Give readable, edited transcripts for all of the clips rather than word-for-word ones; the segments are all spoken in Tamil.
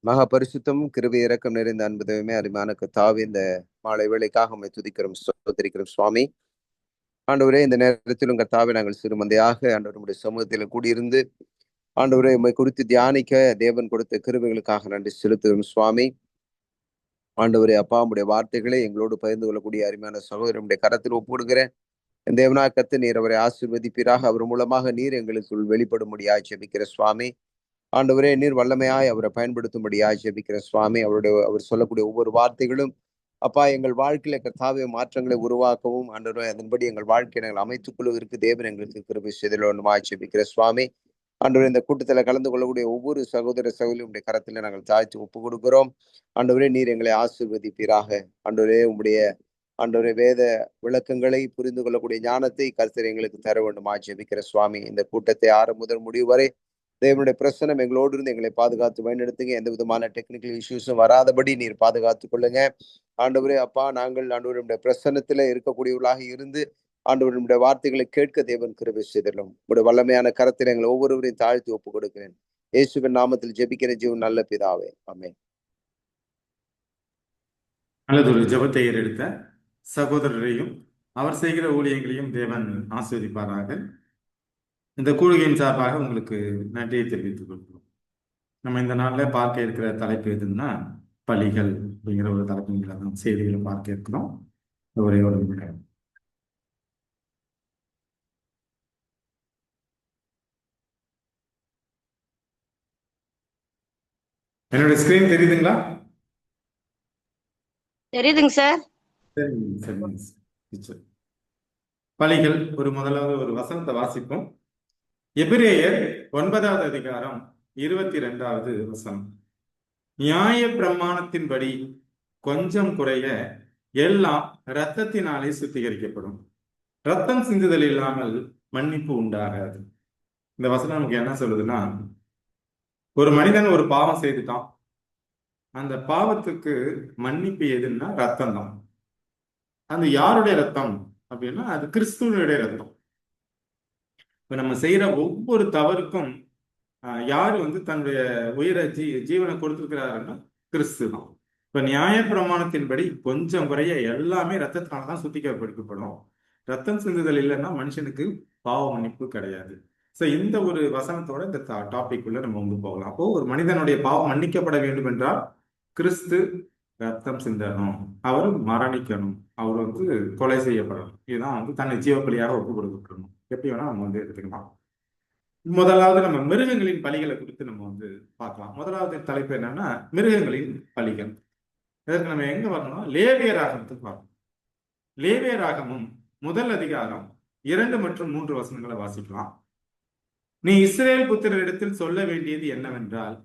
மகா பரிசுத்தமும் கிருபை இரக்கம் நிறைந்த அன்பு தெய்வமே அருமையான கர்த்தாவே, இந்த மாலை வேளைக்காக உம்மை துதிக்கிறோம், ஸ்தோத்திரிக்கிறோம் சுவாமி. ஆண்டவரே, இந்த நேரத்திலும் கர்த்தாவே நாங்கள் சிறுமந்தையாக ஆண்டவர் உம்முடைய சமூகத்தில் கூடியிருந்து ஆண்டவரே உம்மை குறித்து தியானிக்க தேவன் கொடுத்த கிருபைகளுக்காக நன்றி செலுத்துகிறோம் சுவாமி. ஆண்டவரே அப்பா, உம்முடைய வார்த்தைகளை எங்களோடு பகிர்ந்து கொள்ளக்கூடிய அருமையான சகோதரனுடைய கரத்தில் ஒப்புடுகிறேன். என் தேவனாய கர்த்தர் நீர் அவரை ஆசீர்வதிப்பீராக. அவர் மூலமாக நீர் எங்களுக்குள் வெளிப்படும்படியாய் ஜெபிக்கிற சுவாமி. ஆண்டவரே, நீர் வல்லமையாய் அவரை பயன்படுத்தும்படியாய் ஜெபிக்கிற சுவாமி. அவர் சொல்லக்கூடிய ஒவ்வொரு வார்த்தைகளும் அப்பா எங்கள் வாழ்க்கையில கர்த்தாவே மாற்றங்களை உருவாக்கவும் ஆண்டவரே அதன்படி எங்கள் வாழ்க்கையை நாங்கள் அமைத்துக் கொள்வதற்கு தேவன் எங்களுக்கு கிருபை செய்தல் ஒன்றுமாய் ஜெபிக்கிற சுவாமி. ஆண்டவரே, இந்த கூட்டத்தில் கலந்து கொள்ளக்கூடிய ஒவ்வொரு சகோதர சகோதரி உடைய கரத்துல நாங்கள் தாழ்த்தி ஒப்புக் கொடுக்கிறோம். ஆண்டவரே, நீர் எங்களை ஆசீர்வதிப்பீராக. ஆண்டவரே, உம்முடைய ஆண்டவரே வேத விளக்கங்களை புரிந்து கொள்ளக்கூடிய ஞானத்தை கர்த்தர் எங்களுக்கு தர வேண்டுமா ஜெபிக்கிற சுவாமி. இந்த கூட்டத்தை ஆரம்பம் முதல் முடிவு வரை தேவனுடைய பிரசனம் எங்களோடு இருந்து எங்களை பாதுகாத்து வழிநடத்துங்க. எந்த விதமான டெக்னிக்கல் இஷ்யூஸும் வராதபடி நீர் பாதுகாத்துக் கொள்ளுங்க. ஆண்டவரே அப்பா, நாங்கள் ஆண்டவருடைய பிரசன்னத்துல இருக்கக்கூடியவர்களாக இருந்து ஆண்டவருடைய வார்த்தைகளை கேட்க தேவன் கிருபை செய்தலும். உங்களுடைய வல்லமையான கரத்தில் எங்களை ஒவ்வொருவரையும் தாழ்த்தி ஒப்புக் கொடுக்கிறேன். இயேசுவின் நாமத்தில் ஜெபிக்கிற ஜீவன் நல்ல பிதாவே, ஆமென். நல்லதொரு ஜெபத்தை ஏறெடுத்த சகோதரரையும் அவர் செய்கிற ஊழியங்களையும் தேவன் ஆஸ்வதிப்பாராக. இந்த கூடுகையின் சார்பாக உங்களுக்கு நன்றியை தெரிவித்துக் கொள்கிறோம். நம்ம இந்த நாளில் பார்க்க இருக்கிற தலைப்பு எதுன்னா பலிகள் அப்படிங்கிற ஒரு தலைப்புகளை தான் செய்திகளை பார்க்க இருக்கிறோம். ஒரே ஒரு நிமிடம். என்னுடைய ஸ்கிரீன் தெரியுதுங்களா? தெரியுதுங்க சார். சரிங்க. பலிகள் முதலாவது ஒரு வசனத்தை வாசிப்போம். எபிரேயர் 9வது அதிகாரம் 22வது வசனம். நியாய பிரமாணத்தின்படி கொஞ்சம் குறைய எல்லாம் இரத்தத்தினாலே சுத்திகரிக்கப்படும், ரத்தம் சிந்துதல் இல்லாமல் மன்னிப்பு உண்டாகாது. இந்த வசனம் நமக்கு என்ன சொல்லுதுன்னா, ஒரு மனிதன் ஒரு பாவம் செய்துட்டான், அந்த பாவத்துக்கு மன்னிப்பு எதுன்னா ரத்தம் தான். அது யாருடைய ரத்தம் அப்படின்னா அது கிறிஸ்துவனுடைய ரத்தம். இப்ப நம்ம செய்யற ஒவ்வொரு தவறுக்கும் யாரு தன்னுடைய உயிரை ஜீவனை கொடுத்திருக்கிறாருன்னா கிறிஸ்து தான். இப்ப நியாய பிரமாணத்தின்படி கொஞ்சம் குறைய எல்லாமே ரத்தத்தினால்தான் சுத்திகரிக்கப்படும். ரத்தம் சிந்துதல் இல்லைன்னா மனுஷனுக்கு பாவ மன்னிப்பு கிடையாது. ஸோ இந்த ஒரு வசனத்தோட இந்த டாபிக் உள்ள நம்ம போகலாம். அப்போ ஒரு மனிதனுடைய பாவம் மன்னிக்கப்பட வேண்டும் என்றால் கிறிஸ்து ரத்தம் சிந்தணும், அவர் மரணிக்கணும், அவர் கொலை செய்யப்படணும். இதுதான் தன்னை ஜீவப்பலியாக ஒப்பு கொடுக்கப்படணும். எப்படி வேணா நம்ம எடுத்துக்கலாம். முதலாவது நம்ம மிருகங்களின் பலிகளை குறித்து நம்ம பார்க்கலாம். முதலாவது தலைப்பு என்னன்னா மிருகங்களின் பலிகள். இதற்கு நம்ம எங்க வரணும்? லேவியராகமத்துக்கு வரணும். லேவியராகமும் 1 அதிகாரம் 2 மற்றும் 3 வசனங்களை வாசிக்கலாம். நீ இஸ்ரேல் புத்திரரிடத்தில் சொல்ல வேண்டியது என்னவென்றால்,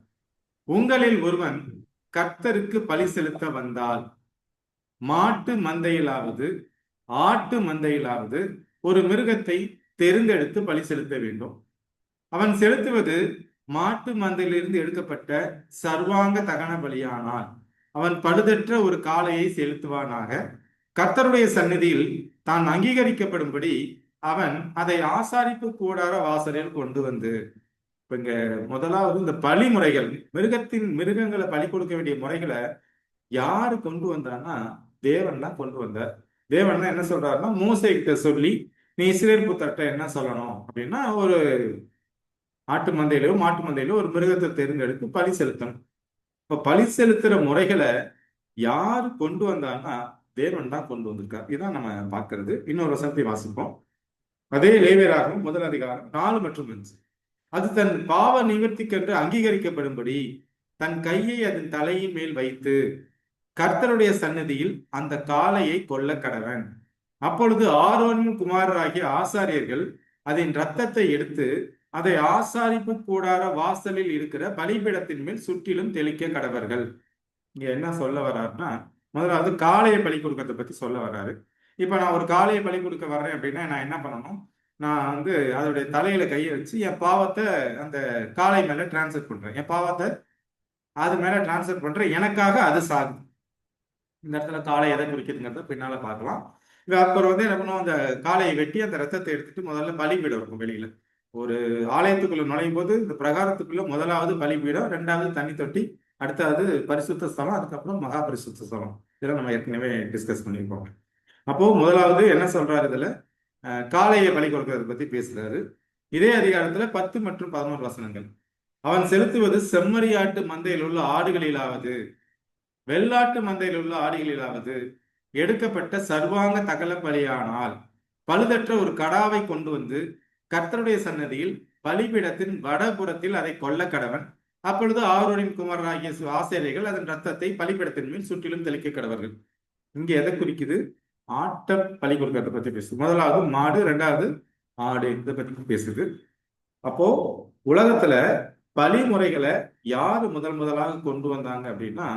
உங்களில் ஒருவன் கர்த்தருக்கு பலி செலுத்த வந்தால் மாட்டு மந்தையிலாவது ஆட்டு மந்தையிலாவது ஒரு மிருகத்தை தெரிந்தெடுத்து பலி செலுத்த வேண்டும். அவன் செலுத்துவது மாட்டு மந்தையிலிருந்து எடுக்கப்பட்ட சர்வாங்க தகன பலியானால் அவன் பழுதற்ற ஒரு காளையை செலுத்துவானாக. கர்த்தருடைய சந்நிதியில் தான் அங்கீகரிக்கப்படும்படி அவன் அதை ஆசாரிப்பு கூடார வாசலில் கொண்டு வந்து. இப்ப இங்க முதலாவது இந்த பலி முறைகள், மிருகங்களை பலி கொடுக்க வேண்டிய முறைகளை யாரு கொண்டு வந்தான்னா தேவன் தான் கொண்டு வந்தார். தேவன் தான் என்ன சொல்றாருன்னா, மோசே கிட்ட சொல்லி நீ இஸ்ரேல் புத்தர்கிட்ட என்ன சொல்லணும் அப்படின்னா, ஒரு ஆட்டு மந்தையிலோ மாட்டு மந்தையிலோ ஒரு மிருகத்தை தேர்ந்தெடுத்து பலி செலுத்தணும். இப்ப பலி செலுத்துற முறைகளை யாரு கொண்டு வந்தாங்கன்னா தேவன் தான் கொண்டு வந்திருக்கார். இதுதான் நம்ம பார்க்கறது. இன்னொரு வசனத்தை வாசிப்போம். அதே லேவியராகமம் 1 அதிகாரம் 4 மற்றும் 5. அது தன் பாவ நிவர்த்திக்கென்று அங்கீகரிக்கப்படும்படி தன் கையை அதன் தலையின் மேல் வைத்து கர்த்தருடைய சன்னதியில் அந்த காளையை கொல்ல கடவன். அப்பொழுது ஆரோனின் குமாரராகிய ஆசாரியர்கள் அதன் இரத்தத்தை எடுத்து அதை ஆசாரிப்பு கூடார வாசலில் இருக்கிற பலிபீடத்தின் மேல் சுற்றிலும் தெளிக்க கடவர்கள். இங்க என்ன சொல்ல வர்றாருன்னா, முதலாவது காளையை பலி கொடுக்கறத பத்தி சொல்ல வர்றாரு. இப்ப நான் ஒரு காளையை பலி கொடுக்க வர்றேன் அப்படின்னா நான் என்ன பண்ணணும்? நான் அதோடைய தலையில கையை வச்சு என் பாவத்தை அந்த காளை மேல டிரான்ஸ்ஃபர் பண்றேன். என் பாவத்தை அது மேல டிரான்ஸ்ஃபர் பண்றேன். எனக்காக அது சாகுது. இந்த இடத்துல காளை எதை குறிக்குதுங்கிறத பின்னால பார்க்கலாம். அப்புறம் என்ன பண்ணுவோம், அந்த காளையை வெட்டி அந்த ரத்தத்தை எடுத்துட்டு முதல்ல பலிபீடம் இருக்கும் வெளியில. ஒரு ஆலயத்துக்குள்ள நுழையும் போது இந்த பிரகாரத்துக்குள்ள முதலாவது பலிபீடம், 2வது தண்ணி தொட்டி, அடுத்தது பரிசுத்த ஸ்தலம், அதுக்கப்புறம் மகா பரிசுத்த ஸ்தலம். இதெல்லாம் நம்ம ஏற்கனவே டிஸ்கஸ் பண்ணியிருக்கோம். அப்போ முதலாவது என்ன சொல்றாரு இதுல, காளையை பலி கொடுக்கறத பத்தி பேசுறாரு. இதே அதிகாரத்துல 10 மற்றும் 11 வசனங்கள். அவன் செலுத்துவது செம்மறியாட்டு மந்தையில் உள்ள ஆடுகளிலாவது வெள்ளாட்டு மந்தையில் உள்ள ஆடுகளிலாவது எடுக்கப்பட்ட சர்வாங்க தகன பலியானால் பழுதற்ற ஒரு கடாவை கொண்டு வந்து கர்த்தருடைய சன்னதியில் பலிபீடத்தின் வடபுறத்தில் அதை கொல்ல கடவன். அப்பொழுது ஆரோனின் குமாரராகிய ஆசாரியர்கள் அதன் ரத்தத்தை பலிபீடத்தின் மேல் சுற்றிலும் தெளிக்க கடவர்கள். இங்க எதை குறிக்குது? ஆட்ட பலி கொடுக்கறத பத்தி பேசுது. முதலாவது மாடு, ரெண்டாவது ஆடு, இதை பத்தி பேசுது. அப்போ உலகத்துல பலி முறைகளை யாரு முதலாக கொண்டு வந்தாங்க அப்படின்னா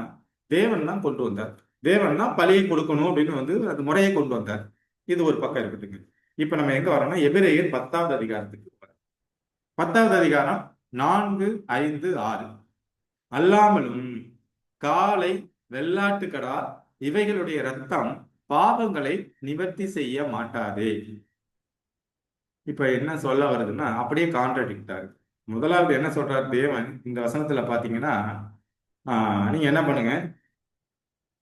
தேவன் தான் கொண்டு வந்தார். தேவன் தான் பலியை கொடுக்கணும் அப்படின்னு வந்து அந்த முறையை கொண்டு வந்தார். இது ஒரு பக்கம் இருக்கட்டுங்க. இப்ப நம்ம எங்க வரோம்னா எபிரேயர் 10வது அதிகாரத்துக்கு. 10வது அதிகாரம் 4, 5, 6. அல்லாமலும் காளை, வெள்ளாட்டுக்கடா இவைகளுடைய ரத்தம் பாவங்களை நிவர்த்தி செய்ய மாட்டாதே. இப்ப என்ன சொல்ல வருதுன்னா அப்படியே கான்ட்ராடிக்டாரு. முதலாவது என்ன சொல்றாரு தேவன் இந்த வசனத்துல பாத்தீங்கன்னா, நீங்க என்ன பண்ணுங்க,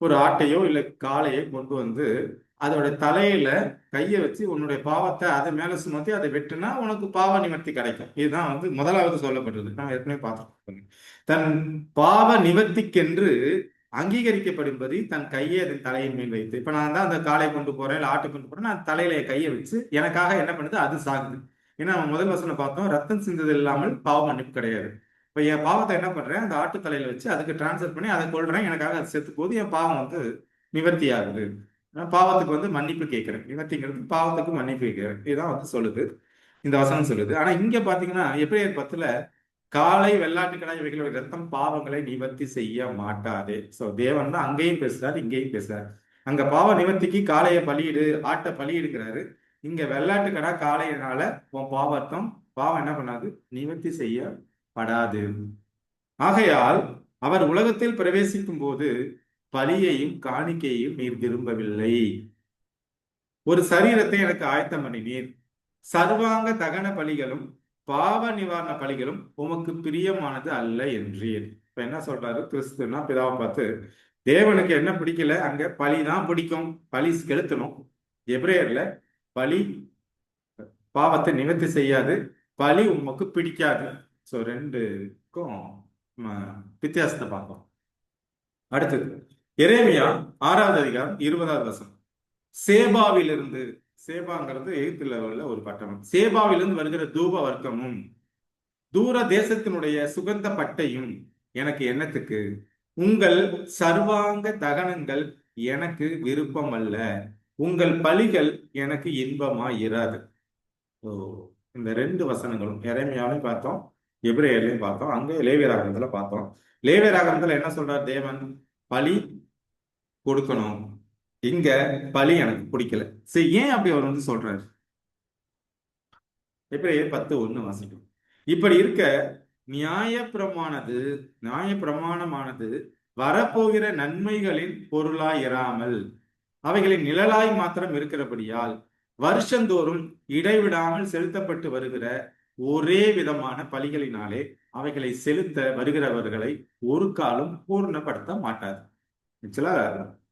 ஒரு ஆட்டையோ இல்ல காளையோ கொண்டு வந்து அதோட தலையில கையை வச்சு உன்னுடைய பாவத்தை அதை மேல சுமத்தி அதை வெட்டுனா உனக்கு பாவ நிவர்த்தி கிடைக்கும். இதுதான் வந்து முதலாவது சொல்லப்படுறது. நான் ஏற்கனவே பார்த்துருக்கோம். தன் பாவ நிவர்த்திக்கென்று அங்கீகரிக்கப்படும்படி தன் கையை அதன் தலையின் மேல் வைத்து, இப்ப நான் தான் அந்த காளையை கொண்டு போறேன் இல்ல ஆட்டை கொண்டு போறேன், நான் தலையில கையை வச்சு எனக்காக என்ன பண்ணுது, அது சாகுது. ஏன்னா நம்ம முதல் வசனம் பார்த்தோம், ரத்தம் சிந்தது இல்லாமல் பாவ மன்னிப்பு கிடையாது. இப்ப என் பாவத்தை என்ன பண்றேன், அந்த ஆட்டு தலையில வச்சு அதுக்கு டிரான்ஸ்ஃபர் பண்ணி அதை கொள்றேன், எனக்காக அது செத்து போது என் பாவம் வந்து நிவர்த்தி ஆகுது. பாவத்துக்கு வந்து மன்னிப்பு கேட்கிறேன். நிவர்த்திங்கிறது பாவத்துக்கு மன்னிப்பு கேட்கிறேன். இதுதான் வந்து சொல்லுது இந்த வசனம் சொல்லுது. ஆனா இங்க பாத்தீங்கன்னா எபிரேயர் 10ல காளை, வெள்ளாட்டுக்கடா இவைகளுடைய ரத்தம் பாவங்களை நிவர்த்தி செய்ய மாட்டாதே. சோ தேவன் தான் அங்கேயும் பேசுறாரு, இங்கேயும் பேசுறாரு. அங்க பாவ நிவர்த்திக்கு காளையை பலியிடு, ஆட்டை பலியிடுங்கிறாரு. இங்க வெள்ளாட்டுக்கடா காளையினால உன் பாவம் என்ன பண்ணாது, நிவர்த்தி செய்யப்படாது. ஆகையால் அவர் உலகத்தில் பிரவேசிக்கும் போது பலியையும் காணிக்கையையும் நீர் விரும்பவில்லை, ஒரு சரீரத்தை எனக்கு ஆயத்தம் பண்ணினீர். சர்வாங்க தகன பலிகளும் பாவ நிவாரண பலிகளும் உமக்கு பிரியமானது அல்ல என்றீர். இப்ப என்ன சொல்றாரு கிறிஸ்துனா, பிதாவை பார்த்து தேவனுக்கு என்ன பிடிக்கல, அங்க பலி தான் பிடிக்கும், பலி செலுத்தணும். எபிரேயர்ல பலி பாவத்தை நிவர்த்தி செய்யாது, பலி உமக்கு பிடிக்காது. ஸோ ரெண்டுக்கும் வித்தியாசத்தை பார்ப்போம். அடுத்தது எரேமியா 6வது அதிகாரம் 20வது வசனம். சேபாவிலிருந்து, சேபாங்கிறது எகிப்துல உள்ள ஒரு பட்டணம், சேபாவிலிருந்து வருகிற தூப வர்க்கமும் தூர தேசத்தினுடைய சுகந்த பட்டையும் எனக்கு என்னத்துக்கு, உங்கள் சர்வாங்க தகனங்கள் எனக்கு விருப்பம் அல்ல, உங்கள் பலிகள் எனக்கு இன்பமா இராது. இந்த ரெண்டு வசனங்களும் எரேமியாவிலையும் பார்த்தோம், எபிரேயர்லையும் பார்த்தோம், அங்க லேவியராகமத்துல பார்த்தோம். லேவியராகமத்துல என்ன சொல்றார் தேவன், பலி கொடுக்கணும், இங்க பலி எனக்கு பிடிக்கல. சரி, ஏன் அப்படி அவர் வந்து சொல்றாரு? எபிரேயர் 10:1 வாசிக்கும். இப்படி இருக்க நியாயப்பிரமாணமானது வரப்போகிற நன்மைகளின் பொருளாய் இராமல் அவைகளின் நிழலாய் மாத்திரம் இருக்கிறபடியால் வருஷந்தோறும் இடைவிடாமல் செலுத்தப்பட்டு வருகிற ஒரே விதமான பலிகளினாலே அவைகளை செலுத்த வருகிறவர்களை ஒரு காலம் பூர்ணப்படுத்த மாட்டார். ஆக்சுவலா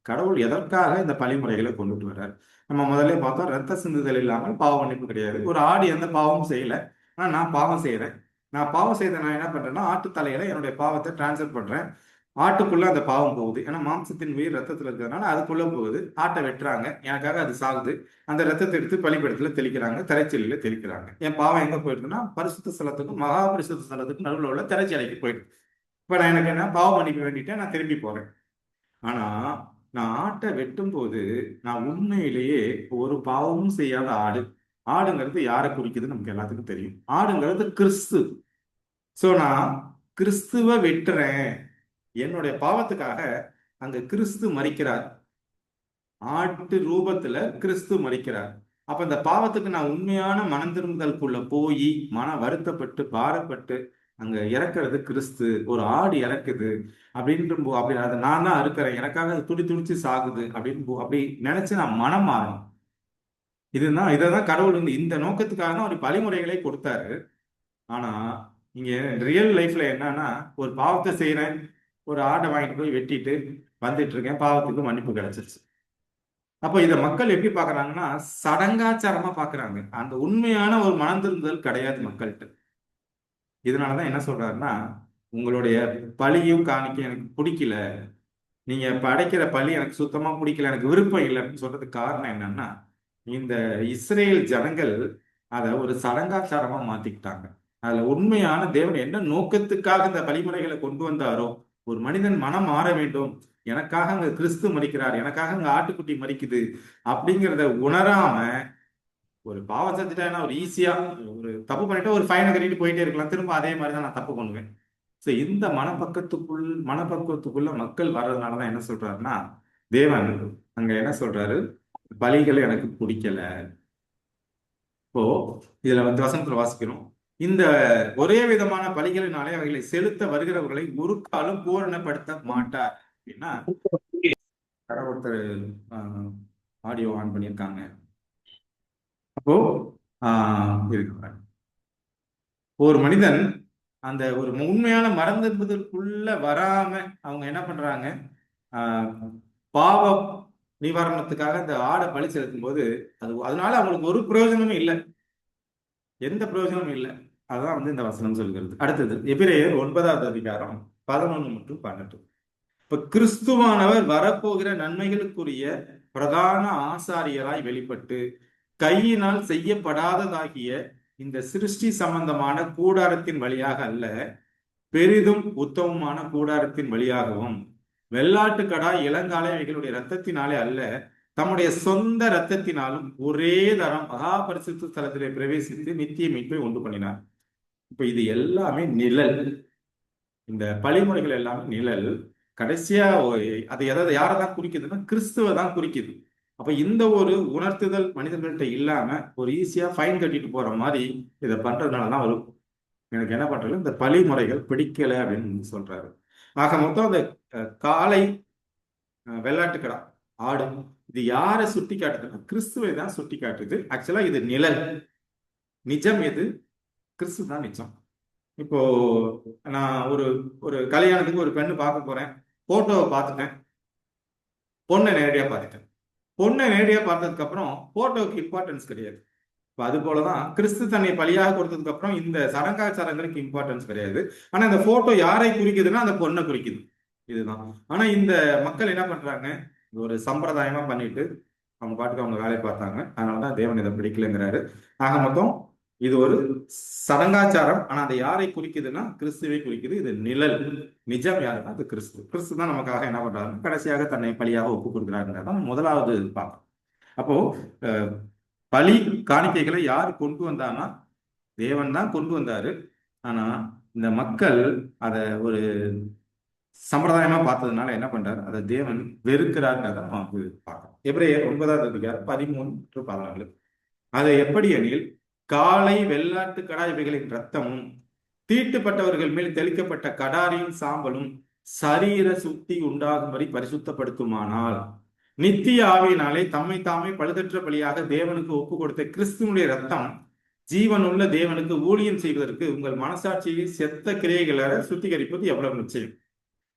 கடவுள் எதற்காக இந்த பழிமுறைகளை கொண்டுட்டு வர்றார்? நம்ம முதல்ல பார்த்தோம், ரத்த சிந்துதல் இல்லாமல் பாவ மன்னிப்பு கிடையாது. ஒரு ஆடு எந்த பாவமும் செய்யல, ஆனா நான் பாவம் செய்யறேன். நான் பாவம் செய்த நான் என்ன பண்றேன்னா ஆட்டு தலையில என்னுடைய பாவத்தை டிரான்ஸ்ஃபர் பண்றேன். ஆட்டுக்குள்ள அந்த பாவம் போகுது, ஏன்னா மாம்சத்தின் உயிர் ரத்தத்துல இருக்கிறதுனால அதுக்குள்ள போகுது. ஆட்டை வெட்டுறாங்க, எனக்காக அது சாகுது. அந்த ரத்தத்தை எடுத்து பலிபீடத்துல தெளிக்கிறாங்க, திரைச்சலில தெளிக்கிறாங்க. என் பாவம் எங்க போயிடுதுன்னா பரிசுத்த ஸ்தலத்துக்கும் மகா பரிசுத்த ஸ்தலத்துக்கும் நடுவில் உள்ள திரைச்சலைக்கு போயிடுது. இப்ப நான் எனக்கு என்ன பாவம் மன்னிப்பு வேண்டிட்டேன், நான் திரும்பி போறேன். ஆனா நான் ஆட்டை வெட்டும் போது நான் உண்மையிலேயே ஒரு பாவமும் செய்யாத ஆடு. ஆடுங்கிறது யாரை குறிக்குதுன்னு நமக்கு எல்லாத்துக்கும் தெரியும். ஆடுங்கிறது கிறிஸ்து. சோ நான் கிறிஸ்துவ வெட்டுறேன், என்னுடைய பாவத்துக்காக அங்க கிறிஸ்து மரிக்கிறார், ஆட்டு ரூபத்துல கிறிஸ்து மரிக்கிறார். அப்ப இந்த பாவத்துக்கு நான் உண்மையான மனம் திரும்புதலுக்குள்ள போய் மன வருத்தப்பட்டு பாரப்பட்டு அங்க இறக்குறது கிறிஸ்து. ஒரு ஆடு இறக்குது அப்படின்ற அப்படி அதை நான் தான் இருக்கிறேன், எனக்காக அது துடிச்சு சாகுது அப்படின்னு அப்படி நினைச்சு நான் மனம் மாறணும். இதைதான் கடவுள் வந்து இந்த நோக்கத்துக்காக தான் ஒரு பழிமுறைகளை கொடுத்தாரு. ஆனா இங்க ரியல் லைஃப்ல என்னன்னா, ஒரு பாவத்தை செய்யறேன், ஒரு ஆடை வாங்கிட்டு போய் வெட்டிட்டு வந்துட்டு இருக்கேன், பாவத்துக்கு மன்னிப்பு கிடைச்சிருச்சு. அப்போ இதை மக்கள் எப்படி பாக்குறாங்கன்னா சடங்காச்சாரமா பாக்குறாங்க. அந்த உண்மையான ஒரு மனந்திருந்தல் கிடையாது மக்கள்கிட்ட. இதனாலதான் என்ன சொல்றாருன்னா, உங்களுடைய பலியும் காணிக்கை எனக்கு பிடிக்கல, நீங்க படைக்கிற பலி எனக்கு சுத்தமா பிடிக்கல, எனக்கு விருப்பம் இல்லை அப்படின்னு சொல்றதுக்கு காரணம் என்னன்னா, இந்த இஸ்ரேல் ஜனங்கள் அதை ஒரு சடங்காச்சாரமா மாத்திக்கிட்டாங்க. அதுல உண்மையான தேவன் என்ன நோக்கத்துக்காக இந்த வழிமுறைகளை கொண்டு வந்தாரோ, ஒரு மனிதன் மனம் மாற வேண்டும், எனக்காக அங்க கிறிஸ்து மரிக்கிறார், எனக்காக அங்க ஆட்டுக்குட்டி மரிக்குது அப்படிங்கிறத உணராம, ஒரு பாவம் செஞ்சுட்டா ஒரு ஈஸியா ஒரு தப்பு பண்ணிட்டு ஒரு ஃபைனை கட்டிட்டு போயிட்டே இருக்கலாம், திரும்ப அதே மாதிரி தான் நான் தப்பு பண்ணுவேன். ஸோ இந்த மனப்பக்குவத்துக்குள்ள மக்கள் வர்றதுனாலதான் என்ன சொல்றாருன்னா, தேவன் அங்க என்ன சொல்றாரு, பலிகளை எனக்கு பிடிக்கல. இப்போ இதுல வசனத்துல வாசிக்கிறோம், இந்த ஒரே விதமான பலிகளினாலே அவைகளை செலுத்த வருகிறவர்களை ஒரு காலம் பூரணப்படுத்த மாட்டார் அப்படின்னா, ஒருத்தர் ஆடியோ ஆன் பண்ணியிருக்காங்க. அப்போ இருக்கு, ஒரு மனிதன் அந்த ஒரு உண்மையான மறந்துடுதலுக்குள்ள வராம அவங்க என்ன பண்றாங்க, பாவ நிவாரணத்துக்காக அந்த ஆடை பலி செலுத்தும் போது அதனால அவங்களுக்கு ஒரு பிரயோஜனமும் இல்லை, எந்த பிரயோஜனமும் இல்லை. அதான் இந்த வசனம் சொல்கிறது. அடுத்தது எபிரேயர் 9வது அதிகாரம் 11 மற்றும் 12. இப்ப கிறிஸ்துவானவர் வரப்போகிற நன்மைகளுக்குரிய பிரதான ஆசாரியராய் வெளிப்பட்டு கையினால் செய்யப்படாததாகிய இந்த சிருஷ்டி சம்பந்தமான கூடாரத்தின் வழியாக அல்ல, பெரிதும் உத்தமமான கூடாரத்தின் வழியாகவும் வெள்ளாட்டுக்கடா இளங்காலை இவைகளுடைய இரத்தத்தினாலே அல்ல, தம்முடைய சொந்த இரத்தத்தினாலும் ஒரே தரம் மகா பரிசுத்த ஸ்தலத்திலே பிரவேசித்து நித்திய மீட்பை உண்டு பண்ணினார். இப்ப இது எல்லாமே நிழல், இந்த பழிமுறைகள் எல்லாமே நிழல். கடைசியா அது எதாவது யாரதான் குறிக்குதுன்னா கிறிஸ்துவ தான் குறிக்குது. அப்ப இந்த ஒரு உணர்த்துதல் மனிதர்கள்ட்ட இல்லாம ஒரு ஈஸியா ஃபைன் கட்டிட்டு போற மாதிரி இதை பண்றதுனாலதான் வரும். எனக்கு என்ன பண்றது, இந்த பழிமுறைகள் பிடிக்கல அப்படின்னு சொல்றாரு. ஆக மொத்தம் அந்த காளை வெள்ளாட்டுக்கடா ஆடு இது யாரை சுட்டி காட்டுதுன்னா கிறிஸ்துவை தான் சுட்டி காட்டுது. ஆக்சுவலா இது நிழல், நிஜம் எது, கிறிஸ்து தான் நிஜம். இப்போ நான் ஒரு ஒரு கல்யாணத்துக்கு ஒரு பெண்ணு பார்க்க போறேன், போட்டோவை பார்த்துட்டேன், பொண்ணை நேரடியா பார்த்துட்டேன். பொண்ணை நேரடியா பார்த்ததுக்கு அப்புறம் போட்டோவுக்கு இம்பார்ட்டன்ஸ் கிடையாது. இப்போ அது போலதான் கிறிஸ்து தன்னை பலியாக கொடுத்ததுக்கு அப்புறம் இந்த சடங்காச்சாரங்களுக்கு இம்பார்ட்டன்ஸ் கிடையாது. ஆனா இந்த போட்டோ யாரை குறிக்குதுன்னா அந்த பொண்ணை குறிக்குது, இதுதான். ஆனா இந்த மக்கள் என்ன பண்றாங்க, ஒரு சம்பிரதாயமா பண்ணிட்டு அவங்க பாட்டுக்கு அவங்க வேலையை பார்த்தாங்க. அதனாலதான் தேவன் இதை பிடிக்கலங்கிறாரு. ஆக மொத்தம் இது ஒரு சடங்காச்சாரம், ஆனா அதை யாரை குறிக்குதுன்னா கிறிஸ்துவை குறிக்குது. இது நிழல், நிஜம் யாருன்னா அது கிறிஸ்து. கிறிஸ்து தான் நமக்காக என்ன பண்றாரு, கடைசியாக தன்னை பலியாக ஒப்பு கொடுக்கிறாருங்கிறதான் முதலாவது பார்க்கணும். அப்போ பலி காணிக்கைகளை யார் கொண்டு வந்தான்னா தேவன் தான் கொண்டு வந்தாரு. ஆனா இந்த மக்கள் அதை ஒரு சம்பிரதாயமா பார்த்ததுனால என்ன பண்றாரு, அதை தேவன் வெறுக்கிறாருங்கிறத நம்ம பார்க்கணும். எபிரேயர் 9வது அதிகாரம் 13-14. அதை எப்படி எனில், காளை வெள்ளாட்டு கடா இவைகளின் ரத்தமும் தீட்டுப்பட்டவர்கள் மேல் தெளிக்கப்பட்ட கடாரியின் சாம்பலும் சரீர சுத்தி உண்டாகும்படி பரிசுத்தப்படுத்துமானால், நித்திய ஆவியினாலே தம்மை தாமே பழுதற்ற பலியாக தேவனுக்கு ஒப்பு கொடுத்த கிறிஸ்துவனுடைய ரத்தம் ஜீவனுள்ள தேவனுக்கு ஊழியம் செய்வதற்கு உங்கள் மனசாட்சியை செத்த கிரியைகளை சுத்திகரிப்பது எவ்வளவு நிச்சயம்.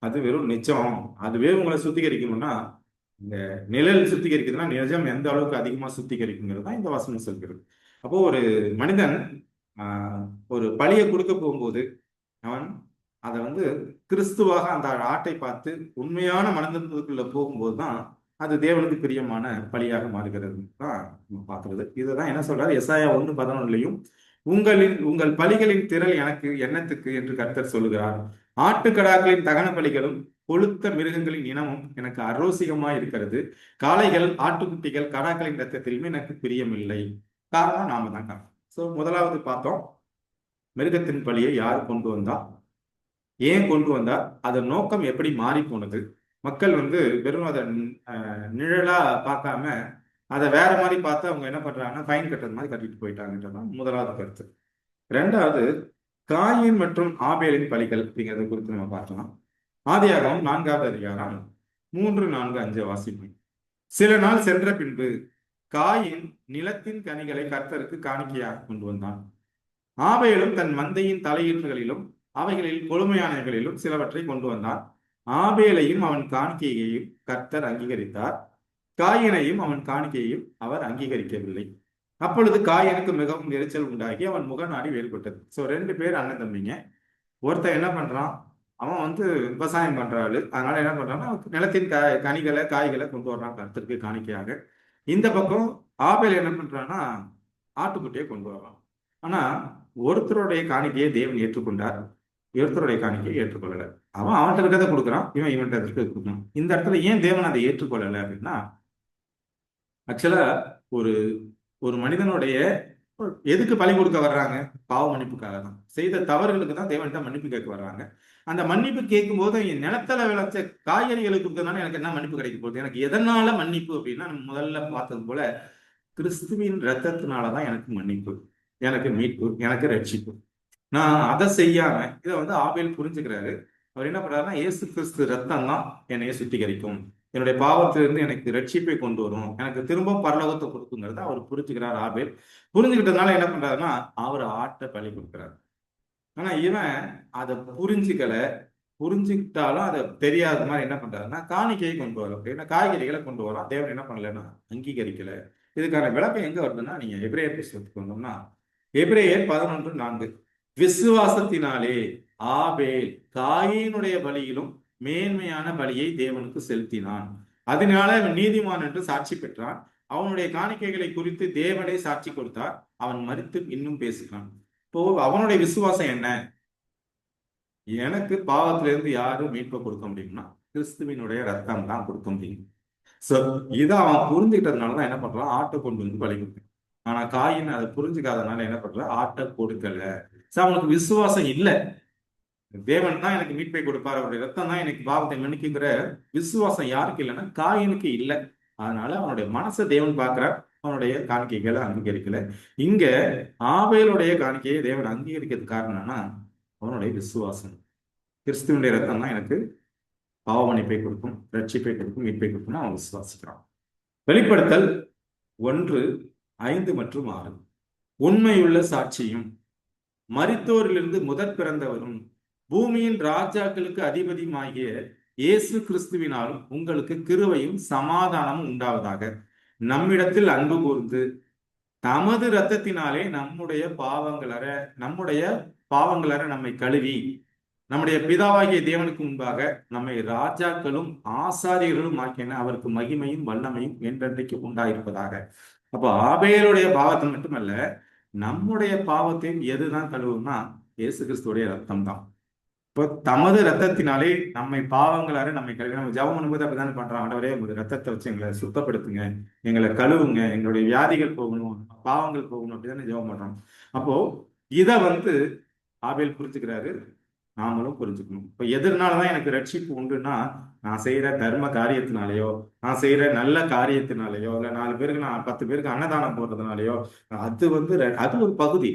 அது வெறும் நிச்சயம். அதுவே உங்களை சுத்திகரிக்கணும்னா, இந்த நிழல் சுத்திகரிக்குதுன்னா நிஜம் எந்த அளவுக்கு அதிகமா சுத்திகரிக்குங்கிறது தான் இந்த வசனம் சொல்கிறது. அப்போ ஒரு மனிதன் ஒரு பலியை கொடுக்க போகும்போது அவன் அதை கிறிஸ்துவாக அந்த ஆட்டை பார்த்து உண்மையான மனதிற்குள்ள போகும்போது தான் அது தேவனுக்கு பிரியமான பலியாக மாறுகிறது தான் பார்க்கிறது. இதுதான் என்ன சொல்றாரு எசாயா 1:11 உங்கள் பலிகளின் திரள் எனக்கு எண்ணத்துக்கு என்று கர்த்தர் சொல்லுகிறார். ஆட்டுக்கடாக்களின் தகன பலிகளும் கொளுத்த மிருகங்களின் இனமும் எனக்கு அரோசிகமாய் இருக்கிறது. காளைகள் ஆட்டுக்குட்டிகள் கடாக்களின் ரத்தத்திலுமே எனக்கு பிரியமில்லை. காரணம் நாம தான் காரணம். ஸோ முதலாவது பார்த்தோம், மிருகத்தின் பலியை யார் கொண்டு வந்தா, ஏன் கொண்டு வந்தா, அதன் நோக்கம் எப்படி மாறி போனது. மக்கள் வெறும் அதை நிழலா பார்க்காம அதை வேற மாதிரி பார்த்து அவங்க என்ன பண்றாங்கன்னா ஃபைன் கட்டுறது மாதிரி கட்டிட்டு போயிட்டாங்கன்றதான் முதலாவது கருத்து. ரெண்டாவது, காயின் மற்றும் ஆபேலின் பலிகள் அப்படிங்கிறத குறித்து நம்ம பார்க்கலாம். ஆதியாகமம் 4வது அதிகாரம் 3, 4, 5 வாசிப்போம். சில நாள் சென்ற பின்பு காயின் நிலத்தின் கனிகளை கர்த்தருக்கு காணிக்கையாக கொண்டு வந்தான். ஆபேலும் தன் மந்தையின் தலையீற்றுகளிலும் அவைகளில் கொழுமையானவைகளிலும் சிலவற்றை கொண்டு வந்தான். ஆபேலையும் அவன் காணிக்கையையும் கர்த்தர் அங்கீகரித்தார், காயினையும் அவன் காணிக்கையையும் அவர் அங்கீகரிக்கவில்லை. அப்பொழுது காயனுக்கு மிகவும் எரிச்சல் உண்டாகி அவன் முகநாடி வேறுபட்டது. ஸோ 2 பேர் அண்ணன் தம்பிங்க. ஒருத்தன் என்ன பண்றான், அவன் வந்து விவசாயம் பண்றாரு. அதனால என்ன பண்றான்னா நிலத்தின் கனிகளை காய்களை கொண்டு வர்றான் கர்த்தருக்கு காணிக்கையாக. இந்த பக்கம் ஆபேல் என்ன பண்றான்னா ஆட்டுக்குட்டியை கொண்டு வர்றான். ஆனா ஒருத்தருடைய காணிக்கையை தேவன் ஏற்றுக்கொண்டார், ஒருத்தருடைய காணிக்கையை ஏற்றுக்கொள்ளல. அவன் அவன்கிட்ட இருக்கிறத கொடுக்குறான், இவன் இவன்கிட்ட இருக்கிறத கொடுக்குறான். இந்த இடத்துல ஏன் தேவன் அதை ஏற்றுக்கொள்ளலை அப்படின்னா, ஆக்சுவலா ஒரு ஒரு மனிதனுடைய எதுக்கு பலி கொடுக்க வர்றாங்க? பாவ மன்னிப்புக்காக தான். செய்த தவறுகளுக்கு தான் தேவன்கிட்ட மன்னிப்பு கேட்க வர்றாங்க. அந்த மன்னிப்பு கேட்கும் போது என் நிலத்துல விளைச்ச காய்கறிகளுக்கு கொடுத்ததுனால எனக்கு என்ன மன்னிப்பு கிடைக்க போகுது? எனக்கு எதனால மன்னிப்பு அப்படின்னா, நம்ம முதல்ல பார்த்தது போல கிறிஸ்துவின் ரத்தத்தினாலதான் எனக்கு மன்னிப்பு, எனக்கு மீட்பு, எனக்கு ரட்சிப்பு. நான் அதை செய்யாம இதை வந்து ஆபேல் புரிஞ்சுக்கிறாரு. அவர் என்ன பண்றாருன்னா, இயேசு கிறிஸ்து ரத்தம் தான் என்னைய சுத்திகரிக்கும், என்னுடைய பாவத்திலிருந்து எனக்கு ரட்சிப்பை கொண்டு வரும், எனக்கு திரும்ப பரலோகத்தை கொடுக்குங்கிறத அவர் புரிஞ்சுக்கிறார் ஆபேல். புரிஞ்சுக்கிட்டதுனால என்ன பண்றாருன்னா, அவர் ஆட்டை பலி கொடுக்குறாரு. ஆனா இவன் அதை புரிஞ்சுக்கல. புரிஞ்சுக்கிட்டாலும் அதை தெரியாத மாதிரி என்ன பண்றாருன்னா காணிக்கையை கொண்டு வரும் அப்படின்னா காய்கறிகளை கொண்டு வரோம். தேவன் என்ன பண்ணலன்னா அங்கீகரிக்கல. இதுக்கான விளக்கம் எங்க வருதுன்னா, நீங்க எபிரேயர் புத்தகத்துக்கு வந்தோம்னா எபிரேயர் 11:4, விசுவாசத்தினாலே ஆபேல் காயினுடைய பலியிலும் மேன்மையான பலியை தேவனுக்கு செலுத்தினான், அதனால அவன் நீதிமான் என்று சாட்சி பெற்றான், அவனுடைய காணிக்கைகளை குறித்து தேவனே சாட்சி கொடுத்தார், அவன் மரித்து இன்னும் பேசுகிறான். இப்போ அவனுடைய விசுவாசம் என்ன? எனக்கு பாவத்திலிருந்து யாரும் மீட்பை கொடுக்க முடியும்னா கிறிஸ்துவினுடைய ரத்தம் தான் கொடுக்க முடியும். சோ இதை அவன் புரிஞ்சுக்கிட்டதுனாலதான் என்ன பண்றான், ஆட்டை கொண்டு வந்து பலி கொடுத்தான். ஆனா காயின் அதை புரிஞ்சுக்காதனால என்ன பண்ற, ஆட்டை கொடுக்கல. சோ அவனுக்கு விசுவாசம் இல்லை. தேவன் தான் எனக்கு மீட்பை கொடுப்பார், அவருடைய ரத்தம் தான் எனக்கு பாவத்தை மன்னிக்குங்கிற விசுவாசம் யாருக்கு இல்லைன்னா காயினுக்கு இல்லை. அதனால அவனுடைய மனசை தேவன் பார்க்கிறார், அவனுடைய காணிக்கைகளை அங்கீகரிக்கல. இங்க ஆபேலுடைய காணிக்கையை தேவன் அங்கீகரிக்கிறதுக்கு காரணம் என்னன்னா அவனுடைய விசுவாசம். கிறிஸ்துவனுடைய ரத்தம் தான் எனக்கு பாவ மன்னிப்பை கொடுக்கும், ரட்சிப்பை கொடுக்கும், மீட்பை கொடுக்கும், அவன் விசுவாசிக்கிறான். வெளிப்படுத்தல் 1:5 மற்றும் 6, உண்மையுள்ள சாட்சியும் மரித்தோரிலிருந்து முதற் பிறந்தவரும் பூமியின் ராஜாக்களுக்கு அதிபதியுமாகிய இயேசு கிறிஸ்துவினாலும் உங்களுக்கு கிருபையும் சமாதானமும் உண்டாவதாக. நம்மிடத்தில் அன்பு கூர்ந்து தமது இரத்தத்தினாலே நம்முடைய பாவங்களற நம்மை கழுவி நம்முடைய பிதாவாகிய தேவனுக்கு முன்பாக நம்மை ராஜாக்களும் ஆசாரியர்களும் ஆக்கின அவருக்கு மகிமையும் வல்லமையும் என்றென்றைக்கு உண்டாயிருப்பதாக. அப்போ ஆபேலுடைய பாவத்தை மட்டுமல்ல, நம்முடைய பாவத்தையும் எதுதான் கழுவும்னா இயேசு கிறிஸ்துடைய ரத்தம் தான். இப்போ தமது ரத்தத்தினாலே நம்மை பாவங்களார நம்மை கழுவி. நம்ம ஜெபம் பண்ணும்போது அப்படித்தானே பண்றோம், ஆண்டவரே உங்களுடைய ரத்தத்தை வச்சு எங்களை சுத்தப்படுத்துங்க, எங்களை கழுவுங்க, எங்களுடைய வியாதிகள் போகணும், பாவங்கள் போகணும், அப்படிதானே ஜெபம் பண்றோம். அப்போ இதை வந்து ஆபேல் புரிஞ்சுக்கிறாரு, நாமளும் புரிஞ்சுக்கணும். இப்போ எதனாலதான் எனக்கு ரட்சிப்பு உண்டுன்னா, நான் செய்யற தர்ம காரியத்தினாலேயோ, நான் செய்யற நல்ல காரியத்தினாலேயோ, இல்ல 4 பேருக்கு நான் 10 பேருக்கு அன்னதானம் போடுறதுனாலயோ, அது வந்து அது ஒரு பகுதி.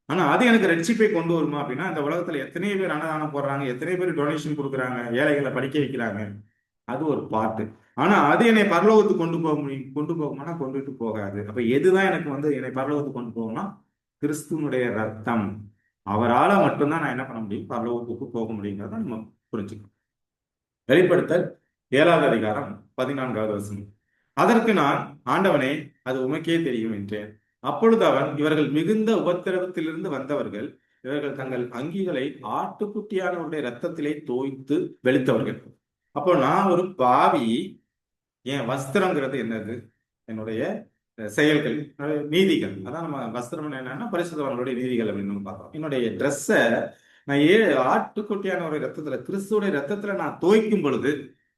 ஆனா அது எனக்கு ரட்சிப்பை கொண்டு வருமா அப்படின்னா, இந்த உலகத்துல எத்தனை பேர் அன்னதானம் போடுறாங்க, எத்தனை பேர் டொனேஷன் கொடுக்குறாங்க, ஏழைகளை படிக்க வைக்கிறாங்க, அது ஒரு பாட்டு. ஆனா அது என்னை பரலோகத்துக்கு கொண்டு போகுமானா கொண்டுட்டு போகாது. அப்ப எதுதான் எனக்கு வந்து என்னை பரலோகத்துக்கு கொண்டு போகும்னா கிறிஸ்துவனுடைய ரத்தம். அவரால் மட்டும்தான் நான் என்ன பண்ண முடியும், பரலோகத்துக்கு போக முடியுங்கிறத நம்ம புரிஞ்சுக்கணும். வெளிப்படுத்தல் 7:14, அதற்கு நான், ஆண்டவனே அது உமக்கே தெரியும் என்றேன். அப்பொழுது அவன், இவர்கள் மிகுந்த உபத்திரவத்திலிருந்து வந்தவர்கள், இவர்கள் தங்கள் அங்கிகளை ஆட்டுக்குட்டியானவருடைய ரத்தத்திலே தோய்த்து வெளுத்தவர்கள். அப்போ நான் ஒரு பாவி, என் வஸ்திரங்கிறது என்னது, என்னுடைய செயல்கள், நீதிகள். அதான் நம்ம வஸ்திரம் என்னன்னா பரிசுத்தவான்களுடைய நீதிகள் அப்படின்னு நம்ம பார்க்கிறோம். என்னுடைய ட்ரெஸ்ஸை நான் ஆட்டுக்குட்டியானவருடைய ரத்தத்துல, கிறிஸ்துவோடைய ரத்தத்துல நான் தோய்க்கும் பொழுது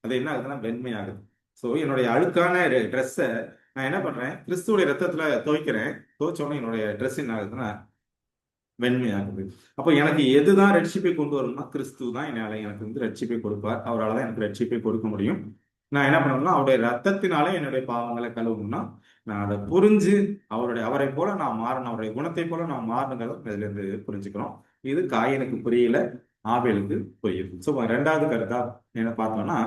அது என்ன ஆகுதுன்னா வெண்மையாகுது. ஸோ என்னுடைய அழுக்கான ட்ரெஸ்ஸை நான் என்ன பண்றேன், கிறிஸ்துவோடைய ரத்தத்துல துவைக்கிறேன். துவைச்சோடனே என்னுடைய ட்ரெஸ் என்ன ஆகுதுன்னா வெண்மையாகுது. அப்போ எனக்கு எதுதான் ரட்சிப்பை கொண்டு வரணும்னா கிறிஸ்து தான் எனக்கு வந்து ரட்சிப்பை கொடுப்பார், அவரால் தான் எனக்கு ரட்சிப்பை கொடுக்க முடியும். நான் என்ன பண்ணணும்னா அவருடைய ரத்தத்தினாலே என்னுடைய பாவங்களை கழுவணும்னா நான் அதை புரிஞ்சு அவரை போல நான் மாறணும், அவருடைய குணத்தை போல நான் மாறணுங்கிறத இதுல இருந்து புரிஞ்சுக்கிறோம். இது காயனுக்கு புரியல, ஆபேலுக்கு புரியுது. ஸோ 2வது கருத்தா என்ன பார்த்தோம்னா,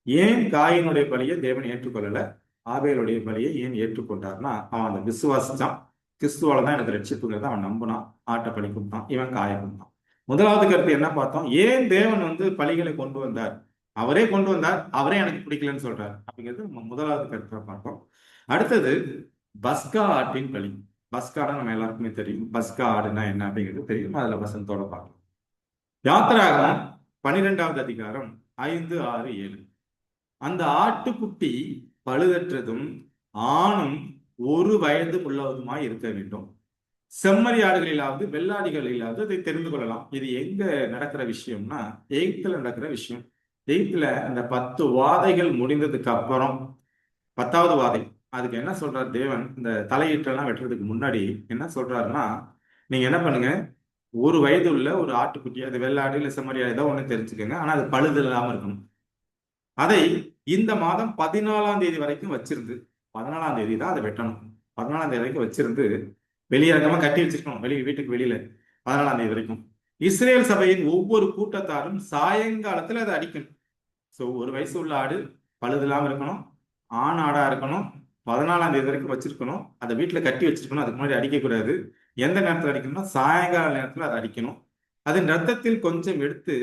ஏன் காயினுடைய பலியை தேவன் ஏற்றுக்கொள்ளல, ஆபேலுடைய பலியை ஏன் ஏற்றுக்கொண்டார்னா அவன் அந்த விசுவாசிச்சான். கிறிஸ்துவால தான் எனக்கு ரட்சிப்புங்கிறத அவன் நம்பினான், ஆட்டை பலி கொடுத்தான், இவன் காய கொடுத்தான். 1வது கருத்து என்ன பார்த்தோம், ஏன் தேவன் வந்து பலிகளை கொண்டு வந்தார் அவரே கொண்டு வந்தார், அவரே எனக்கு பிடிக்கலன்னு சொல்றாரு அப்படிங்கிறது நம்ம முதலாவது கருத்தை பார்த்தோம். அடுத்தது பஸ்கா ஆட்டின் பலி. பஸ்கானா நம்ம எல்லாருக்குமே தெரியும். பஸ்கா ஆடுனா என்ன அப்படிங்கிறது தெரியும். அதுல வசனத்தோட பார்க்கலாம். யாத்திராகமம் 12வது அதிகாரம் 5, 6, 7. அந்த ஆட்டுக்குட்டி பழுதற்றதும் ஆணும் 1 வயது உள்ளதுமாய் இருக்க வேண்டும். செம்மறி ஆடுகளிலாவது வெள்ளாடுகளிலாவது அதை தெரிந்து கொள்ளலாம். இது எங்க நடக்கிற விஷயம்னா எகிப்துல நடக்கிற விஷயம். எகிப்துல அந்த 10 வாதைகள் முடிந்ததுக்கு அப்புறம் 10வது வாதை, அதுக்கு என்ன சொல்றாரு தேவன்? இந்த தலையீட்டெல்லாம் வெட்டுறதுக்கு முன்னாடி என்ன சொல்றாருன்னா, நீங்க என்ன பண்ணுங்க, 1 வயது உள்ள ஒரு ஆட்டுக்குட்டி, அது வெள்ளாடு இல்ல செம்மறி ஆடு ஏதோ ஒண்ணு தெரிஞ்சுக்கோங்க, ஆனா அது பழுது இல்லாம இருக்கணும். அதை இந்த மாதம் 14ஆம் தேதி வரைக்கும் வச்சிருந்து, 14ஆம் தேதி தான் அதை வெட்டணும். 14ஆம் தேதி வரைக்கும் வச்சிருந்து வெளியரங்கமா கட்டி வச்சிருக்கணும், வீட்டுக்கு வெளியில 14ஆம் தேதி வரைக்கும். இஸ்ரேல் சபையின் ஒவ்வொரு கூட்டத்தாரும் சாயங்காலத்துல அதை அடிக்கணும். ஸோ 1 வயசு உள்ள ஆடு பழுது இல்லாம இருக்கணும், ஆண் ஆடா இருக்கணும், 14ஆம் தேதி வரைக்கும் வச்சிருக்கணும், அதை வீட்டுல கட்டி வச்சிருக்கணும். அதுக்கு முன்னாடி அடிக்கக்கூடாது. எந்த நேரத்தில் அடிக்கணும்னா சாயங்கால நேரத்துல அதை அடிக்கணும். அதன் ரத்தத்தில் கொஞ்சம் எடுத்து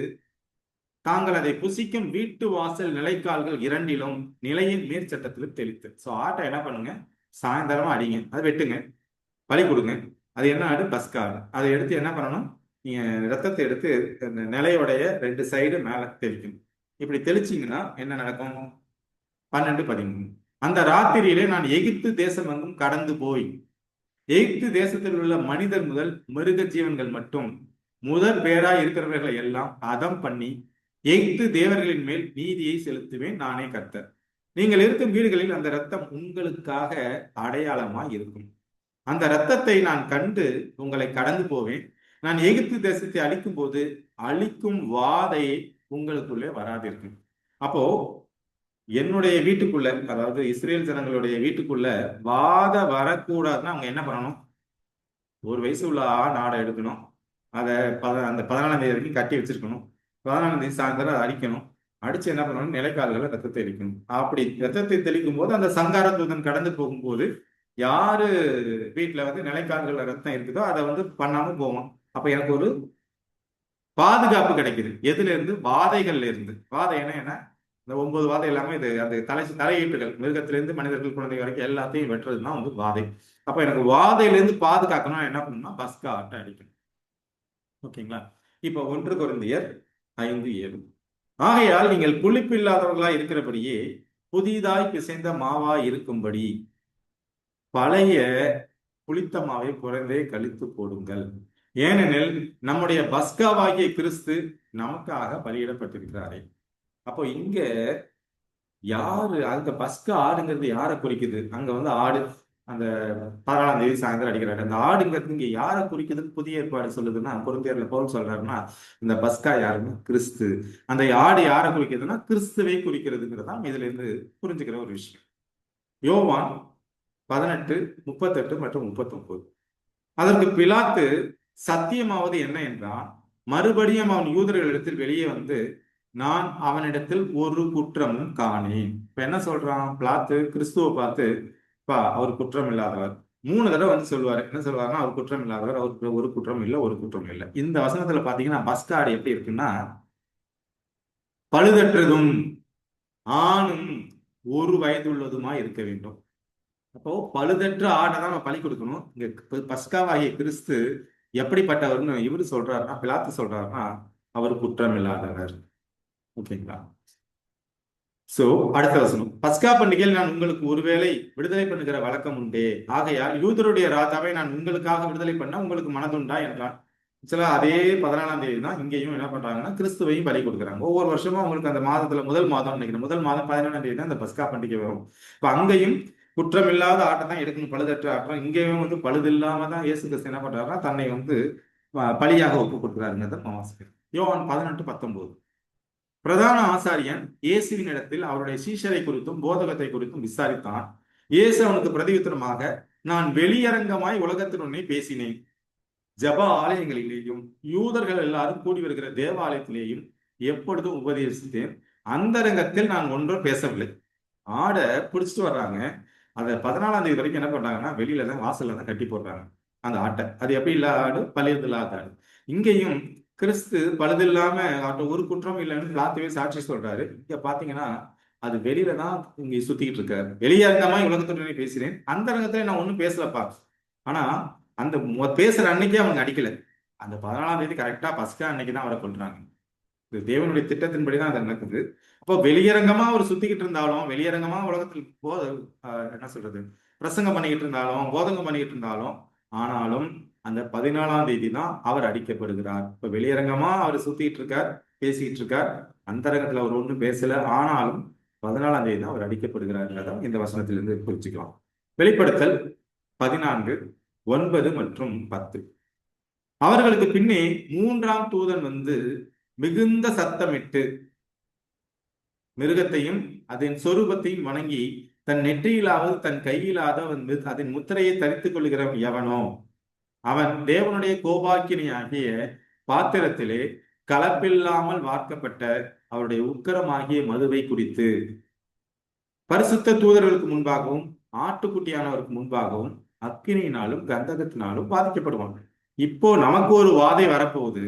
தாங்கள் அதை புசிக்கும் வீட்டு வாசல் நிலைக்கால்கள் 2லும் நிலையின் மேற்சட்டத்திலும் தெளித்து. ஸோ ஆட்டை என்ன பண்ணுங்க, சாயந்தரமா அடிங்க, அதை வெட்டுங்க, பலி கொடுங்க. அது என்ன ஆடு? பஸ்கா ஆடு. அதை எடுத்து என்ன பண்ணணும், நீங்க ரத்தத்தை எடுத்து அந்த நிலையோடைய 2 சைடு மேல தெளிக்கணும். இப்படி தெளிச்சிங்கன்னா என்ன நடக்கும்? 12, 13. அந்த ராத்திரியிலே நான் எகிப்து தேசம் எங்கும் கடந்து போய் எகிப்து தேசத்தில் உள்ள மனிதர் முதல் மிருக ஜீவன்கள் மட்டும் முதற் பேராய் இருக்கிறவர்களை எல்லாம் அதம் பண்ணி எகிப்து தேவர்களின் மேல் நீதியை செலுத்துவேன், நானே கர்த்தர். நீங்கள் இருக்கும் வீடுகளில் அந்த ரத்தம் உங்களுக்காக அடையாளமாய் இருக்கும். அந்த ரத்தத்தை நான் கண்டு உங்களை கடந்து போவேன். நான் எகிப்து தேசத்தை அழிக்கும் போது அழிக்கும் வாதை உங்களுக்குள்ளே வராதிருக்கும். அப்போ என்னுடைய வீட்டுக்குள்ள, அதாவது இஸ்ரேல் ஜனங்களுடைய வீட்டுக்குள்ள வாத வரக்கூடாதுன்னா அவங்க என்ன பண்ணணும்? 1 வயசு உள்ள ஆடை எடுக்கணும், அதை அந்த 14ஆம் தேதி வரைக்கும் கட்டி வச்சிருக்கணும். 14ஆம் தேதி சாயந்தரம் அதை அடிக்கணும். அடிச்சு என்ன பண்ணணும்? நிலைக்கால்களை ரத்தத்தை தெளிக்கணும். அப்படி ரத்தத்தை தெளிக்கும் போது அந்த சங்கார தூதன் கடந்து போகும்போது யாரு வீட்டுல நிலைக்கால்கள்ல ரத்தம் இருக்குதோ அதை பண்ணாம போவோம். அப்ப எனக்கு ஒரு பாதுகாப்பு கிடைக்குது. எதுல இருந்து? வாதைகள்ல இருந்து. வாதைன்னா என்ன? இந்த 9 வாதை எல்லாமே இது அந்த தலையீட்டுகள், மிருகத்திலிருந்து மனிதர்கள் குழந்தை வரைக்கும் எல்லாத்தையும் வெட்டுறதுதான் வாதை. அப்ப எனக்கு வாதையில இருந்து பாதுகாக்கணும், என்ன பண்ணணும்னா பஸ்கா ஆட்டை அடிக்கணும். ஓகேங்களா? இப்ப 1 கொரிந்தியர் 5, 7. ஆகையால் நீங்கள் புளிப்பில்லாதவர்களா இருக்கிறபடியே புதிதாய் பிசைந்த மாவா இருக்கும்படி பழைய புளித்த மாவை குறைந்தே கழித்து போடுங்கள். ஏனெனில் நம்முடைய பஸ்காவாகிய கிறிஸ்து நமக்காக பலியிடப்பட்டிருக்கிறாரே. அப்போ இங்க யாரு அந்த பஸ்கா ஆடுங்கிறது யாரை குறிக்குது? அங்க ஆடு அந்த 14ஆம் தேதி சாயந்தரம் அடிக்கிறாரு. அந்த ஆடுங்கிறது இங்க யாரை குறிக்குதுன்னு புதிய ஏற்பாடு சொல்லுதுன்னா, கொரிந்தியர்ல பவுல் சொல்றாருன்னா, இந்த பஸ்கா யாருன்னு கிறிஸ்து. அந்த ஆடு யாரை குறிக்குதுன்னா கிறிஸ்துவை குறிக்கிறதுங்கிறதா இதுல இருந்து புரிஞ்சுக்கிற ஒரு விஷயம். யோவான் 18, 38 மற்றும் 39. அதற்கு பிலாத்து சத்தியமாவது என்ன என்றால், மறுபடியும் அவன் யூதர்களிடத்தில் வெளியே வந்து, நான் அவனிடத்தில் ஒரு குற்றமும் காணேன். இப்ப என்ன சொல்றான் பிலாத்து? கிறிஸ்துவை பார்த்து, பா அவர் குற்றம் இல்லாதவர் 3 தடவை சொல்லுவாரு. என்ன சொல்லுவாருன்னா, அவர் குற்றம் இல்லாதவர், அவருக்கு ஒரு குற்றம் இல்லை, ஒரு குற்றம் இல்லை. இந்த வசனத்துல பாத்தீங்கன்னா பஸ்கா ஆடு எப்படி இருக்குன்னா, பழுதற்றதும் ஆணும் 1 வயது உள்ளதுமா இருக்க வேண்டும். அப்போ பழுதற்ற ஆடை தான் நம்ம பலி கொடுக்கணும். இங்க பஸ்காவாகிய கிறிஸ்து எப்படிப்பட்டவர்னு இவரு சொல்றாருன்னா, பிலாத்து சொல்றாருன்னா, அவர் குற்றம் இல்லாதவர். ஓகேங்களா? சோ அடுத்த வசனம், பஸ்கா பண்டிகையில் நான் உங்களுக்கு ஒருவேளை விடுதலை பண்ணுகிற வழக்கம் உண்டே, ஆகையால் யூதருடைய ராஜாவை நான் உங்களுக்காக விடுதலை பண்ண உங்களுக்கு மனதுண்டா என்றான். அதே 14ஆம் தேதி தான் இங்கேயும் என்ன பண்றாங்கன்னா கிறிஸ்துவையும் பலி கொடுக்குறாங்க. ஒவ்வொரு வருஷமும் அவங்களுக்கு அந்த மாதத்துல முதல் மாதம் நினைக்கிறேன், முதல் மாதம் 14ஆம் தேதி தான் இந்த பஸ்கா பண்டிகை வரும். இப்ப அங்கேயும் குற்றம் இல்லாத ஆட்டை தான் எடுக்கணும், பழுதற்ற ஆட்டம். இங்கேயும் பழுது இல்லாம தான் இயேசு கிறிஸ்து என்ன பண்றாருன்னா தன்னை பலியாக ஒப்பு கொடுக்குறாருங்கிறத யோவான் 18, 19. பிரதான ஆசாரியன் இயேசுவின் இடத்தில் அவருடைய சீஷரை குறித்தும் போதகத்தை குறித்தும் விசாரித்தான். இயேசு அவனுக்கு பிரதியுத்தரமாக, நான் வெளியரங்கமாய் உலகத்தின் உன்னை பேசினேன், ஜப ஆலயங்களிலேயும் யூதர்கள் எல்லாரும் கூடி வருகிற தேவாலயத்திலேயும் எப்பொழுதும் உபதேசித்தேன், அந்தரங்கத்தில் நான் ஒன்றும் பேசவில்லை. ஆடை பிடிச்சிட்டு வர்றாங்க, அதை 14ஆம் தேதி வரைக்கும் என்ன பண்றாங்கன்னா வெளியில தான் வாசல்ல தான் கட்டி போடுறாங்க அந்த ஆட்டை. அது எப்படி இல்லாத ஆடு? பழியது இல்லாத ஆடு. இங்கேயும் கிறிஸ்து பழுதில்லாம அவர்கிட்ட ஒரு குற்றம் இல்லைன்னு பிலாத்துவே சாட்சி சொல்றாரு. இங்க பாத்தீங்கன்னா அது வெளியில தான் இங்க சுத்திக்கிட்டு இருக்காரு. வெளியரங்கமா உலகத்துடனே பேசுறேன், அந்த ரங்கத்துல நான் ஒண்ணும் பேசலப்பா. ஆனா அந்த பேசுற அன்னைக்கே அவங்க அடிக்கல. அந்த 14ஆம் தேதி கரெக்டா பஸ்கா அன்னைக்கு தான் அவரை கொல்றாங்க. இது தேவனுடைய திட்டத்தின்படி தான் அது நடக்குது. அப்போ வெளியரங்கமா அவர் சுத்திக்கிட்டு இருந்தாலும், வெளியரங்கமா உலகத்தில் என்ன சொல்றது, பிரசங்கம் பண்ணிக்கிட்டு இருந்தாலும், போதகம் பண்ணிக்கிட்டு இருந்தாலும், ஆனாலும் அந்த 14ஆம் தேதி தான் அவர் அடிக்கப்படுகிறார். இப்ப வெளியரங்கமா அவர் சுத்திட்டு இருக்கார், பேசிக்கிட்டு இருக்கார். அந்தரங்கத்துல அவர் ஒன்றும் பேசல, ஆனாலும் 14ஆம் தேதி தான் அவர் அடிக்கப்படுகிறார். இந்த வசனத்திலிருந்து புரிஞ்சுக்கலாம். வெளிப்படுத்தல் 14:9 மற்றும் 10. அவர்களுக்கு பின்னே 3ஆம் தூதன் வந்து மிகுந்த சத்தமிட்டு மிருகத்தையும் அதன் சொரூபத்தையும் வணங்கி தன் நெற்றியிலாவது தன் கையிலாவது அதன் முத்திரையை தரித்துக் கொள்கிறவன் எவனோ அவன் தேவனுடைய கோபாக்கினியாகிய பாத்திரத்திலே கலப்பில்லாமல் வார்க்கப்பட்ட அவருடைய உக்கிரமாகிய மதுவை குறித்து பரிசுத்த தூதர்களுக்கு முன்பாகவும் ஆட்டுக்குட்டியானவருக்கு முன்பாகவும் அக்கினியினாலும் கந்தகத்தினாலும் பாதிக்கப்படுவாங்க. இப்போ நமக்கு ஒரு வாதை வரப்போகுது.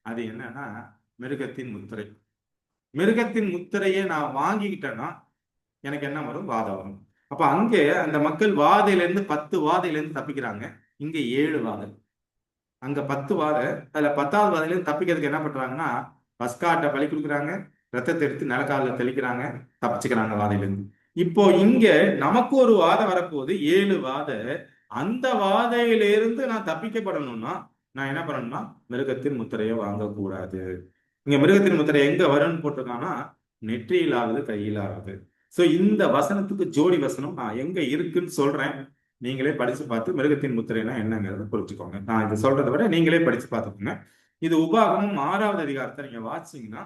அது என்னன்னா மிருகத்தின் முத்திரை. மிருகத்தின் முத்திரையை நான் வாங்கிக்கிட்டேன்னா எனக்கு என்ன வரும்? வாதை வரும். அப்ப அங்கே அந்த மக்கள் வாதையிலிருந்து 10 வாதையிலிருந்து தப்பிக்கிறாங்க. இங்க 7 வாதை, அங்க 10 வாதை. அதுல 10வது வாதையிலிருந்து தப்பிக்கிறதுக்கு என்ன பண்றாங்கன்னா பஸ்காட்டை பலி கொடுக்குறாங்க, ரத்தத்தை எடுத்து நிலக்காலில் தெளிக்கிறாங்க, தப்பிச்சுக்கிறாங்க வாதையிலிருந்து. இப்போ இங்க நமக்கு ஒரு வாதை வரப்போகுது, 7 வாதை. அந்த வாதையிலிருந்து நான் தப்பிக்கப்படணும்னா நான் என்ன பண்ணணும்னா மிருகத்தின் முத்திரையை வாங்கக்கூடாது. இங்க மிருகத்தின் முத்திரை எங்க வரும்னு போட்டிருக்காங்கன்னா நெற்றியிலாவது கையிலாவது. சோ இந்த வசனத்துக்கு ஜோடி வசனம் நான் எங்க இருக்குன்னு சொல்றேன். நீங்களே படிச்சு பார்த்து மிருகத்தின் முத்திரைனா என்னங்கிறத புரிஞ்சுக்கோங்க. நான் இதை சொல்றதை விட நீங்களே படிச்சு பார்த்துக்கோங்க. இது உபாகமும் 6வது அதிகாரத்தை நீங்க வாசிச்சீங்கன்னா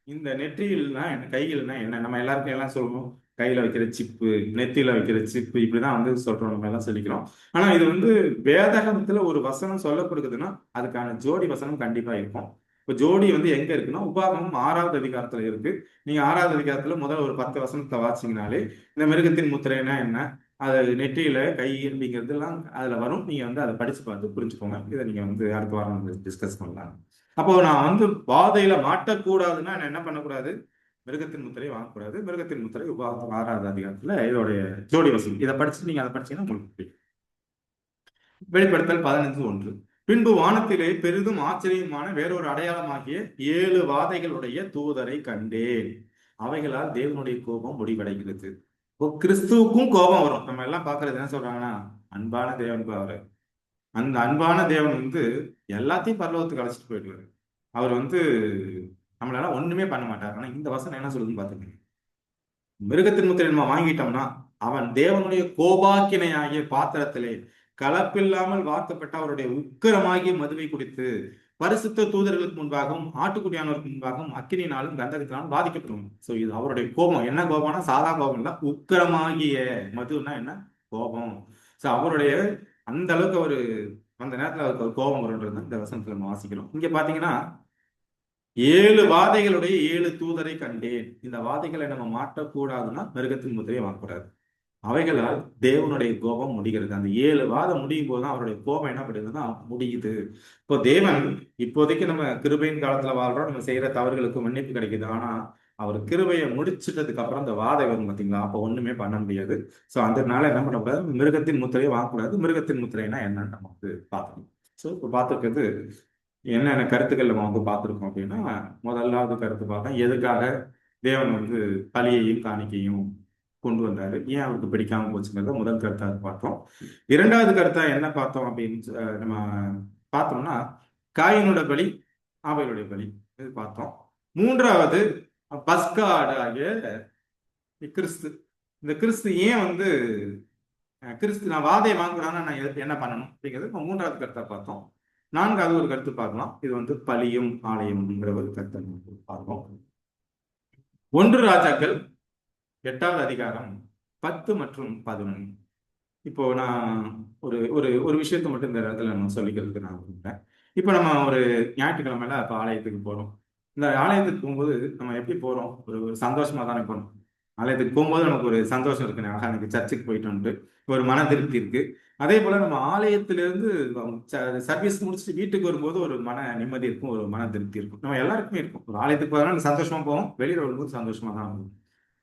இந்த நெற்றியில்னா என்ன, கையில்னா என்ன, நம்ம எல்லாருக்கும் எல்லாம் சொல்லுவோம். கையில வைக்கிற சிப்பு, நெத்தியில வைக்கிற சிப்பு, இப்படிதான் வந்து சொல்றோம், நம்ம எல்லாம் சொல்லிக்கிறோம். ஆனா இது வந்து வேதாகமத்துல ஒரு வசனம் சொல்லப்படுதுன்னா அதுக்கான ஜோடி வசனம் கண்டிப்பா இருக்கும். இப்போ ஜோடி வந்து எங்க இருக்குன்னா உபாகமம் 6வது அதிகாரத்துல இருக்கு. நீங்க 6வது அதிகாரத்துல முதல் ஒரு 10 வசனத்தை வாசிங்கனாலே இந்த மிருகத்தின் முத்திரைனா என்ன, அது நெற்றியில கை அப்படிங்கிறது எல்லாம் அதுல வரும். நீங்க வந்து அதை படிச்சு பார்த்து புரிஞ்சுக்கோங்க. இதை நீங்க வந்து அடுத்த வாரம் டிஸ்கஸ் பண்ணலாம். அப்போ நான் வந்து வாதையில மாட்டக்கூடாதுன்னா நான் என்ன பண்ணக்கூடாது? மிருகத்தின் முத்திரையை வாங்கக்கூடாது. மிருகத்தின் முத்திரை உபாகமம் 6வது அதிகாரத்துல இதோடைய ஜோடி வசனம். இதை படிச்சு நீங்க அதை படிச்சீங்கன்னா உங்களுக்கு புரியும். வெளிப்படுத்தல் 15:1. பின்பு வானத்திலே பெரிதும் ஆச்சரியமான வேறொரு அடையாளமாகிய 7 வாதைகளுடைய தூதரை கண்டேன். அவைகளால் தேவனுடைய கோபம் முடிவடைகிறது. இப்போ கிறிஸ்துவுக்கும் கோபம் வரும். நம்ம எல்லாம் பாக்குறது என்ன சொல்றாங்கன்னா அன்பான தேவன் அவரு. அந்த அன்பான தேவன் வந்து எல்லாத்தையும் பரலோகத்துக்கு அழைச்சிட்டு போயிடுவாரு. அவர் வந்து நம்மளால ஒண்ணுமே பண்ண மாட்டார். ஆனா இந்த வசனம் என்ன சொல்லுதுன்னு பாத்துக்கோங்க. மிருகத்தின் முத்திரை நம்ம வாங்கிட்டோம்னா அவன் தேவனுடைய கோபாக்கினையாகிய பாத்திரத்திலே கலப்பில்லாமல் வார்க்கப்பட்ட அவருடைய உக்கிரமாகிய மதுவை குடித்து பரிசுத்த தூதர்களுக்கு முன்பாகவும் ஆட்டுக்குட்டியானவருக்கு முன்பாகவும் அக்கினினாலும் கந்தகத்தினாலும் பாதிக்கப்படும். சோ இது அவருடைய கோபம். என்ன கோபம்னா சாதா கோபம் இல்ல, உக்கிரமாகிய மதுன்னா என்ன? கோபம். சோ அவருடைய அந்த அளவுக்கு அவரு அந்த நேரத்துல அவருக்கு ஒரு கோபம் வரும்ன்றது இந்த வசனத்துல நம்ம வாசிக்கிறோம். இங்க பாத்தீங்கன்னா 7 வாதைகளுடைய 7 தூதரை கண்டேன். இந்த வாதைகளை நம்ம மாட்டக்கூடாதுன்னா மிருகத்தின் முத்திரையை வாங்கக்கூடாது. அவைகளால் தேவனுடைய கோபம் முடிகிறது. அந்த 7 வாதம் முடியும் போதுதான் அவருடைய கோபம் என்ன பண்ணுதுன்னா முடியுது. இப்போ தேவன் இப்போதைக்கு நம்ம கிருபையின் காலத்துல வாழ்றோம், நம்ம செய்யற தவறுகளுக்கு மன்னிப்பு கிடைக்குது. ஆனா அவர் கிருபையை முடிச்சிட்டதுக்கு அப்புறம் அந்த வாதை வரும் பாத்தீங்களா, அப்ப ஒண்ணுமே பண்ண முடியாது. சோ அதனால என்ன பண்ணக்கூடாது? மிருகத்தின் முத்திரையை வாங்கக்கூடாது. மிருகத்தின் முத்திரைனா என்னன்னு நம்ம வந்து பார்க்கணும். ஸோ இப்போ பார்த்துருக்கிறது என்னென்ன கருத்துக்கள் நம்ம வந்து பார்த்துருக்கோம் அப்படின்னா, முதலாவது கருத்து பார்த்தா எதுக்காக தேவன் வந்து பலியையும் காணிக்கையும் கொண்டு வந்தாரு, ஏன் அவருக்கு பிடிக்காம போச்சுங்கிறத முதல் கருத்தாக பார்த்தோம். 2வது கருத்தா என்ன பார்த்தோம் அப்படின்னு நம்ம பார்த்தோம்னா காயினோட பலி, ஆபேலுடைய பலி இது பார்த்தோம். 3வது பஸ்கா ஆகிய கிறிஸ்து. இந்த கிறிஸ்து ஏன் வந்து கிறிஸ்து நான் வாதையை வாங்குறான்னா நான் என்ன பண்ணணும் அப்படிங்கிறது 3வது கருத்தா பார்த்தோம். 4வது ஒரு கருத்து பார்க்கலாம். இது வந்து பலியும் ஆலயம்ங்கிற ஒரு கருத்தை பார்ப்போம். 1 ராஜாக்கள் 8வது அதிகாரம் 10 மற்றும் 11. இப்போ நான் ஒரு ஒரு ஒரு விஷயத்தை மட்டும் இந்த இடத்துல நம்ம சொல்லிக்கிறதுக்கு நான் விரும்புறேன். இப்போ நம்ம ஒரு ஞாயிற்றுக்கிழமையில இப்போ ஆலயத்துக்கு போறோம். இந்த ஆலயத்துக்கு போகும்போது நம்ம எப்படி போறோம்? ஒரு சந்தோஷமா தானே போறோம். ஆலயத்துக்கு போகும்போது நமக்கு ஒரு சந்தோஷம் இருக்கு. ஆகா, எனக்கு சர்ச்சுக்கு போயிட்டு வந்துட்டு ஒரு மன திருப்தி இருக்கு. அதே போல நம்ம ஆலயத்திலிருந்து சர்வீஸ் முடிச்சுட்டு வீட்டுக்கு வரும்போது ஒரு மன நிம்மதி இருக்கும், ஒரு மன திருப்தி இருக்கும். நம்ம எல்லாருக்குமே இருக்கும். ஒரு ஆலயத்துக்கு போறதுனால சந்தோஷமா போவோம், வெளியில வரும்போது சந்தோஷமா தான் இருக்கும்.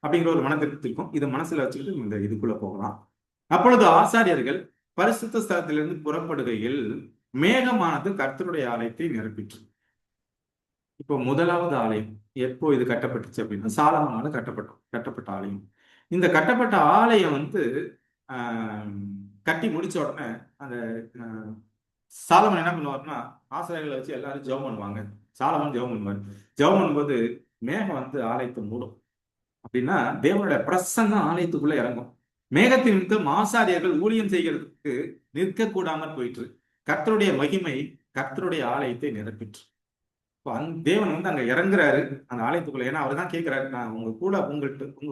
அப்படிங்கிற ஒரு மன திருப்தி இருக்கும். இதை மனசுல வச்சுக்கிட்டு இந்த இதுக்குள்ள போகலாம். அப்பொழுது ஆசாரியர்கள் பரிசுத்த ஸ்தலத்திலிருந்து புறப்படுகையில் மேகமானது கர்த்தருடைய ஆலயத்தை நிரப்பிற்று. இப்போ முதலாவது ஆலயம் எப்போ இது கட்டப்பட்டுச்சு அப்படின்னா சாலமோனால கட்டப்பட்ட ஆலயம். இந்த கட்டப்பட்ட ஆலயம் வந்து ஆஹ், கட்டி முடிச்ச உடனே அந்த ஆஹ், சாலமன் என்ன பண்ணுவாருன்னா ஆசிரியர்களை வச்சு எல்லாரும் ஜெபம் பண்ணுவாங்க. சாலமன் ஜெபம் பண்ணுவார். ஜெபம் பண்ணும்போது மேகம் வந்து ஆலயத்தை மூடும். அப்படின்னா தேவனுடைய பிரசன்னம் ஆலயத்துக்குள்ள இறங்கும். மேகத்தின் நிமித்தம் ஆசாரியர்கள் ஊழியம் செய்கிறதுக்கு நிற்க கூடாமல் போயிற்று. கர்த்தருடைய மகிமை கர்த்தருடைய ஆலயத்தை நிரப்பிற்று. இப்போ தேவன் வந்து அங்க இறங்குறாரு அந்த ஆலயத்துக்குள்ள. ஏன்னா அவர் தான் கேட்கிறாரு, நான் உங்க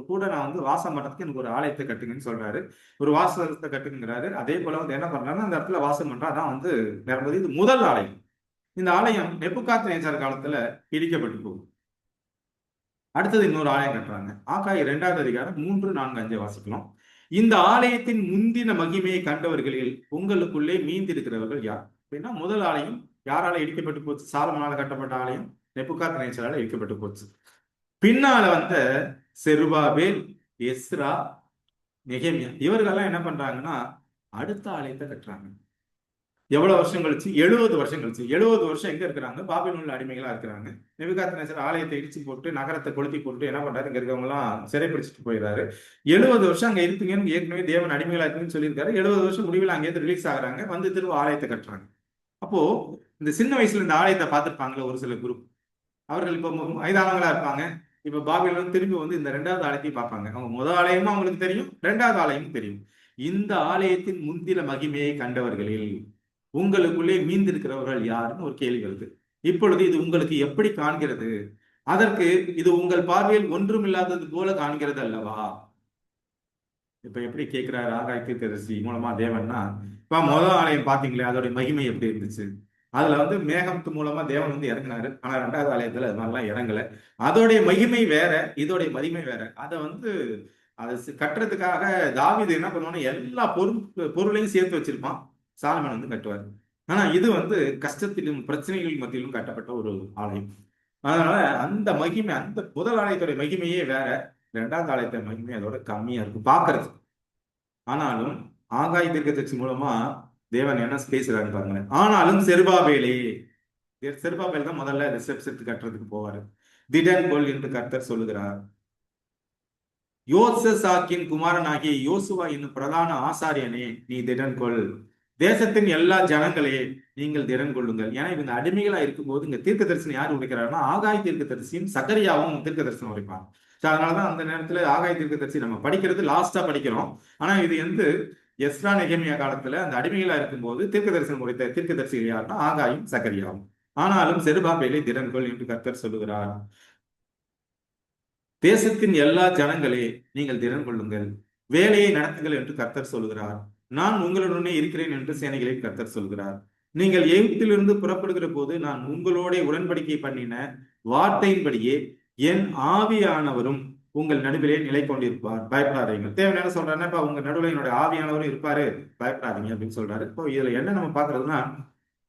கூட நான் வந்து வாசம் பண்றதுக்கு எனக்கு ஒரு ஆலயத்தை கட்டுங்கன்னு சொல்றாரு. ஒரு வாசத்தை கட்டுங்கிறாரு. அதே போல வந்து என்ன பண்றாருன்னா அந்த இடத்துல வாசம் பண்றா. அதான் வந்து நிரம்புது. இது முதல் ஆலயம். இந்த ஆலயம் நேபுகாத்நேச்சார் காலத்துல இடிக்கப்பட்டு போகுது. அடுத்தது இன்னொரு ஆலயம் கட்டுறாங்க. ஆகாய் 2வது அதிகாரம் 3, 4, 5 வாசிக்கலாம். இந்த ஆலயத்தின் முந்தின மகிமையை கண்டவர்களில் உங்களுக்குள்ளே மீந்திருக்கிறவர்கள் யார்? அப்படின்னா முதல் ஆலயம் யாரால இடிக்கப்பட்டு போச்சு? சாலமோனால கட்டப்பட்ட ஆலயம் நேபுகாத்நேச்சாரால இடிக்கப்பட்டு போச்சு. பின்னால வந்த செருபாபேல், எஸ்ரா, நெகேமியா இவர்கள்லாம் என்ன பண்றாங்கன்னா அடுத்த ஆலயத்தை கட்டுறாங்க. எவ்வளவு வருஷம் கழிச்சு? 70 வருஷம் கழிச்சு. 70 வருஷம் எங்க இருக்கிறாங்க? பாபிலோன்ல அடிமைகளா இருக்கிறாங்க. நேபுகாத்நேச்சர் ஆலயத்தை இடிச்சு போட்டு நகரத்தை கொளுத்தி போட்டு என்ன பண்றாரு? இங்க இருக்கவங்க எல்லாம் சிறைப்பிடிச்சிட்டு போயிடுறாரு. 70 வருஷம் அங்க இருப்பீங்கன்னு ஏற்கனவே தேவன் அடிமைகளா இருக்குன்னு சொல்லியிருக்காரு. 70 வருஷம் முடிவில் அங்கேயிருந்து ரிலீஸ் ஆகுறாங்க. வந்து திரும்ப ஆலயத்தை கட்டுறாங்க. அப்போ இந்த சின்ன வயசுல இந்த ஆலயத்தை பார்த்திருப்பாங்களே ஒரு சில குரூப், அவர்கள் இப்போ வயதானவங்களா இருப்பாங்க. இப்ப பாபிலோன் திரும்பி வந்து இந்த 2வது ஆலயத்தையும் பார்ப்பாங்க. அவங்க முதல் ஆலயமும் அவங்களுக்கு தெரியும், 2வது ஆலயமும் தெரியும். இந்த ஆலயத்தின் முந்தின மகிமையை கண்டவர்களில் உங்களுக்குள்ளே மீந்திருக்கிறவர்கள் யாருன்னு ஒரு கேள்வி வருது. இப்பொழுது இது உங்களுக்கு எப்படி காண்கிறது? அதற்கு இது உங்கள் பார்வையில் ஒன்றுமில்லாதது போல காண்கிறது அல்லவா? இப்ப எப்படி கேட்கிறார் ஆகாய் தீர்க்கதரிசி மூலமா தேவன்னா, இப்ப முதல் ஆலயம் பாத்தீங்களே அதோட மகிமை எப்படி இருந்துச்சு? அதுல வந்து மேகத்து மூலமா தேவன் வந்து இறங்கினாரு. ஆனா 2வது ஆலயத்துல அது மாதிரிலாம் இறங்கல. அதோடைய மகிமை வேற, இதோடைய மகிமை வேற. அதை வந்து அதை கட்டுறதுக்காக தாவீது என்ன பண்ணுவான்னு எல்லா பொருளையும் சேர்த்து வச்சிருப்பான். சாலமன் வந்து கட்டுவார். ஆனா இது வந்து கஷ்டத்திலும் பிரச்சனைகள் மத்தியிலும் கட்டப்பட்ட ஒரு ஆலயம். அதனால அந்த மகிமை, அந்த முதல் ஆலயத்துடைய மகிமையே வேற, 2வது ஆலயத்தோட மகிமை அதோட கம்மியா இருக்கும் பாக்குறது. ஆனாலும் ஆகாய் தீர்க்கதரிசி மூலமா தேவன் என்ன பேசுறாரு பாருங்களேன். ஆனாலும் செருபாபேலே, செருபாபேல் தான் முதல்ல ரிசப்ஸ் எடுத்து கட்டுறதுக்கு போவாரு. திடன் கொள் என்று கர்த்தர் சொல்லுகிறார். யோசசாக்கின் குமாரனாகிய யோசுவா என்னும் பிரதான ஆசாரியனே, நீ திடன் கொள். தேசத்தின் எல்லா ஜனங்களே நீங்கள் திடன் கொள்ளுங்கள். ஏன்னா இவங்க அடிமைகளா இருக்கும்போது இங்க தீர்க்க தரிசனம் யார் உரைக்கிறாருன்னா ஆகாய் தீர்க்க தரிசியும் சகரியாவும் தீர்க்க தரிசனம் உரைப்பாங்க. அதனாலதான் அந்த நேரத்துல ஆகாய் தீர்க்க தரிசி நம்ம படிக்கிறது லாஸ்டா படிக்கிறோம். ஆனா இது வந்து எஸ்ரா நெகேமியா காலத்துல அந்த அடிமைகளா இருக்கும்போது தீர்க்க தரிசனம் உரைத்த தீர்க்க தரிசிகள் யாருன்னா ஆகாயும் சகரியாவும். ஆனாலும் செருபாபேலை திடன் கொள் என்று கர்த்தர் சொல்லுகிறார். தேசத்தின் எல்லா ஜனங்களே நீங்கள் திடன் கொள்ளுங்கள், வேலையை நடத்துங்கள் என்று கர்த்தர் சொல்கிறார். நான் உங்களுடனே இருக்கிறேன் என்று சேனைகளில் கர்த்தர் சொல்கிறார். நீங்கள் எகிப்திலிருந்து புறப்படுகிற போது நான் உங்களோட உடன்படிக்கை பண்ணின வார்த்தையின்படியே என் ஆவியானவரும் உங்கள் நடுவிலே நிலை கொண்டிருப்பார், பயப்படாதீங்க. தேவன் என்ன சொல்றாருன்னா, இப்ப உங்க நடுவில் என்னுடைய ஆவியானவரும் இருப்பாரு, பயப்படாதீங்க அப்படின்னு சொல்றாரு. இப்போ இதுல என்ன நம்ம பாக்குறதுன்னா,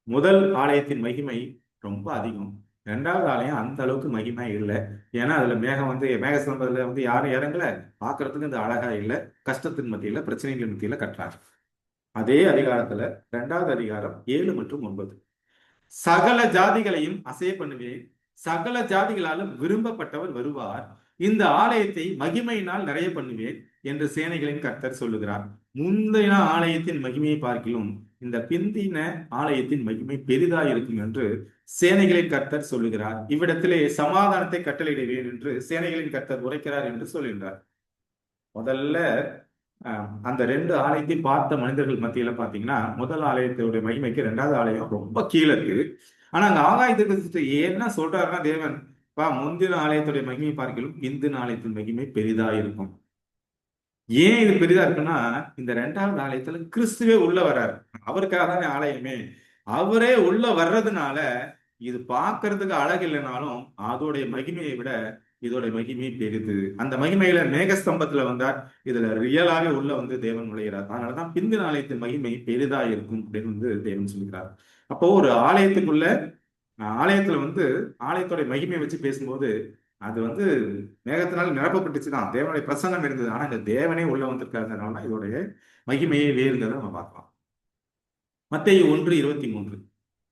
முதல் ஆலயத்தின் மகிமை ரொம்ப அதிகம். 2வது ஆலயம் அந்த அளவுக்கு மகிமை இல்லை. ஏன்னா அதுல மேகம் வந்து மேக சம்பதுல வந்து யாரும் இறங்கல, பாக்குறதுக்கு அந்த அழகா இல்லை. கஷ்டத்தின் மத்தியில பிரச்சனைகள் மத்தியில கட்டுறாரு. அதே அதிகாரத்துல 2வது அதிகாரம் 7 மற்றும் 9, சகல ஜாதிகளையும் அசைய பண்ணுவேன், சகல ஜாதிகளாலும் விரும்பப்பட்டவர் வருவார், இந்த ஆலயத்தை மகிமையினால் நிறைய பண்ணுவேன் என்று சேனைகளின் கர்த்தர் சொல்லுகிறார். முந்தின ஆலயத்தின் மகிமையை பார்க்கிலும் இந்த பிந்தின ஆலயத்தின் மகிமை பெரிதா இருக்கும் என்று சேனைகளின் கர்த்தர் சொல்லுகிறார். இவ்விடத்திலே சமாதானத்தை கட்டளையிடுவேன் என்று சேனைகளின் கர்த்தர் உரைக்கிறார் என்று சொல்கின்றார். முதல்ல அந்த 2 ஆலயத்தையும் பார்த்த மனிதர்கள் மத்தியில பாத்தீங்கன்னா முதல் ஆலயத்தினுடைய மகிமைக்கு 2வது ஆலயம் ரொம்ப கீழே இருக்கு. ஆனா அங்க ஆகாயத்துக்கு என்ன சொல்றாருன்னா தேவன், முந்தின ஆலயத்துடைய மகிமை பார்க்கலும் இந்தின ஆலயத்தின் மகிமை பெரிதா இருக்கும். ஏன் இது பெரிதா இருக்குன்னா, இந்த 2வது ஆலயத்துல கிறிஸ்துவே உள்ள வர்றாரு. அவருக்காக தானே ஆலயமே. அவரே உள்ள வர்றதுனால இது பார்க்கறதுக்கு அழகு இல்லைனாலும் அதோடைய மகிமையை விட இதோட மகிமை பெரிது. அந்த மகிமையில மேகஸ்தம்பத்துல வந்தார். இதுல ரியலாவே உள்ள தேவன் நுழைகிறார். அதனாலதான் பிந்தின ஆலயத்தின் மகிமை பெரிதா இருக்கும் அப்படின்னு தேவன் சொல்கிறார். அப்போ ஒரு ஆலயத்துக்குள்ள ஆலயத்துல ஆலயத்தோட மகிமையை வச்சு பேசும்போது அது மேகத்தினால் நிரப்பப்பட்டுச்சுதான், தேவனுடைய பிரசன்னம் இருந்தது. ஆனா இந்த தேவனே உள்ள வந்திருக்காருனால இதோடைய மகிமையே வேறுங்கிறத நம்ம பார்க்கலாம். மத்தேயு 1:23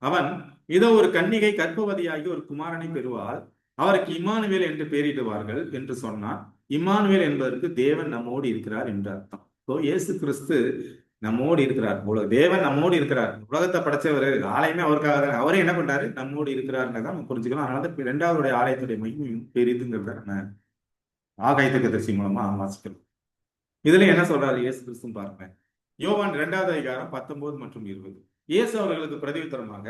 அவன் இதோ ஒரு கன்னிகை கர்ப்பவதியாகி ஒரு குமாரனை பெறுவாள், அவருக்கு இம்மானுவேல் என்று பெயரிடுவார்கள் என்று சொன்னான். இம்மானுவேல் என்பதற்கு தேவன் நம்மோடு இருக்கிறார் என்று அர்த்தம். இப்போ இயேசு கிறிஸ்து நம்மோடு இருக்கிறார். தேவன் நம்மோடு இருக்கிறார். உலகத்தை படைச்சவர், ஆலயமே அவருக்காக தான். அவரே என்ன பண்றாரு? நம்மோடு இருக்கிறாருன்றதான் நம்ம புரிஞ்சுக்கலாம். அதனால இரண்டாவதுடைய ஆலயத்துடைய மகிமையும் பெரிதுங்கிறத நம்ம ஆகாய தீர்க்கதரிசி மூலமா வாசிக்கிறோம். இதுல என்ன சொல்றாரு இயேசு கிறிஸ்து பாருங்க. யோவான் 2வது அதிகாரம் 19 மற்றும் 20. இயேசு அவர்களுக்கு பிரதியுத்தரமாக,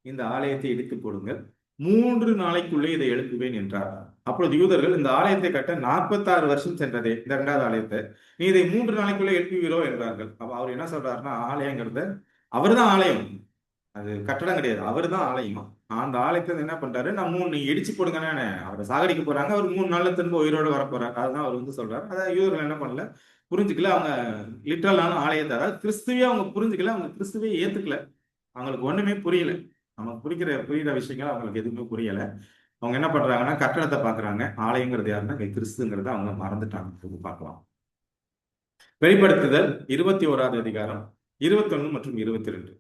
இந்த ஆலயத்தை இடித்து போடுங்கள், 3 நாளைக்குள்ளே இதை எழுப்புவேன் என்றார். அப்பொழுது யூதர்கள், இந்த ஆலயத்தை கட்ட 46 வருஷம் சென்றதே, இந்த 2வது ஆலயத்தை நீ இதை 3 நாளைக்குள்ளே எழுப்புவீரோ என்றார்கள். அப்ப அவர் என்ன சொல்றாருன்னா, ஆலயங்கிறத அவர்தான் ஆலயம், அது கட்டடம் கிடையாது, அவர் தான் ஆலயம். அந்த ஆலயத்தை என்ன பண்றாரு, நான் நீ இடிச்சு போடுங்கன்னு அவரை சாகடிக்க போறாங்க. அவர் 3 நாள்ல திரும்ப உயிரோடு வர போறாரு. அதுதான் அவர் சொல்றாரு. அதாவது யூதர்கள் என்ன பண்ணல, புரிஞ்சுக்கல. அவங்க லிட்டரலான ஆலயத்தை, அதாவது கிறிஸ்துவே அவங்க புரிஞ்சுக்கல, அவங்க கிறிஸ்துவே ஏத்துக்கல. அவங்களுக்கு ஒண்ணுமே புரியல. நமக்கு புரியுற விஷயங்கள் அவங்களுக்கு எதுவுமே புரியல. அவங்க என்ன பண்றாங்கன்னா, கட்டடத்தை பாக்குறாங்க. ஆலயங்கிறது யாருன்னா கிறிஸ்துங்கிறத அவங்க மறந்துட்டாங்க. பார்க்கலாம். வெளிப்படுத்துதல் 21வது அதிகாரம் 21 மற்றும் 22.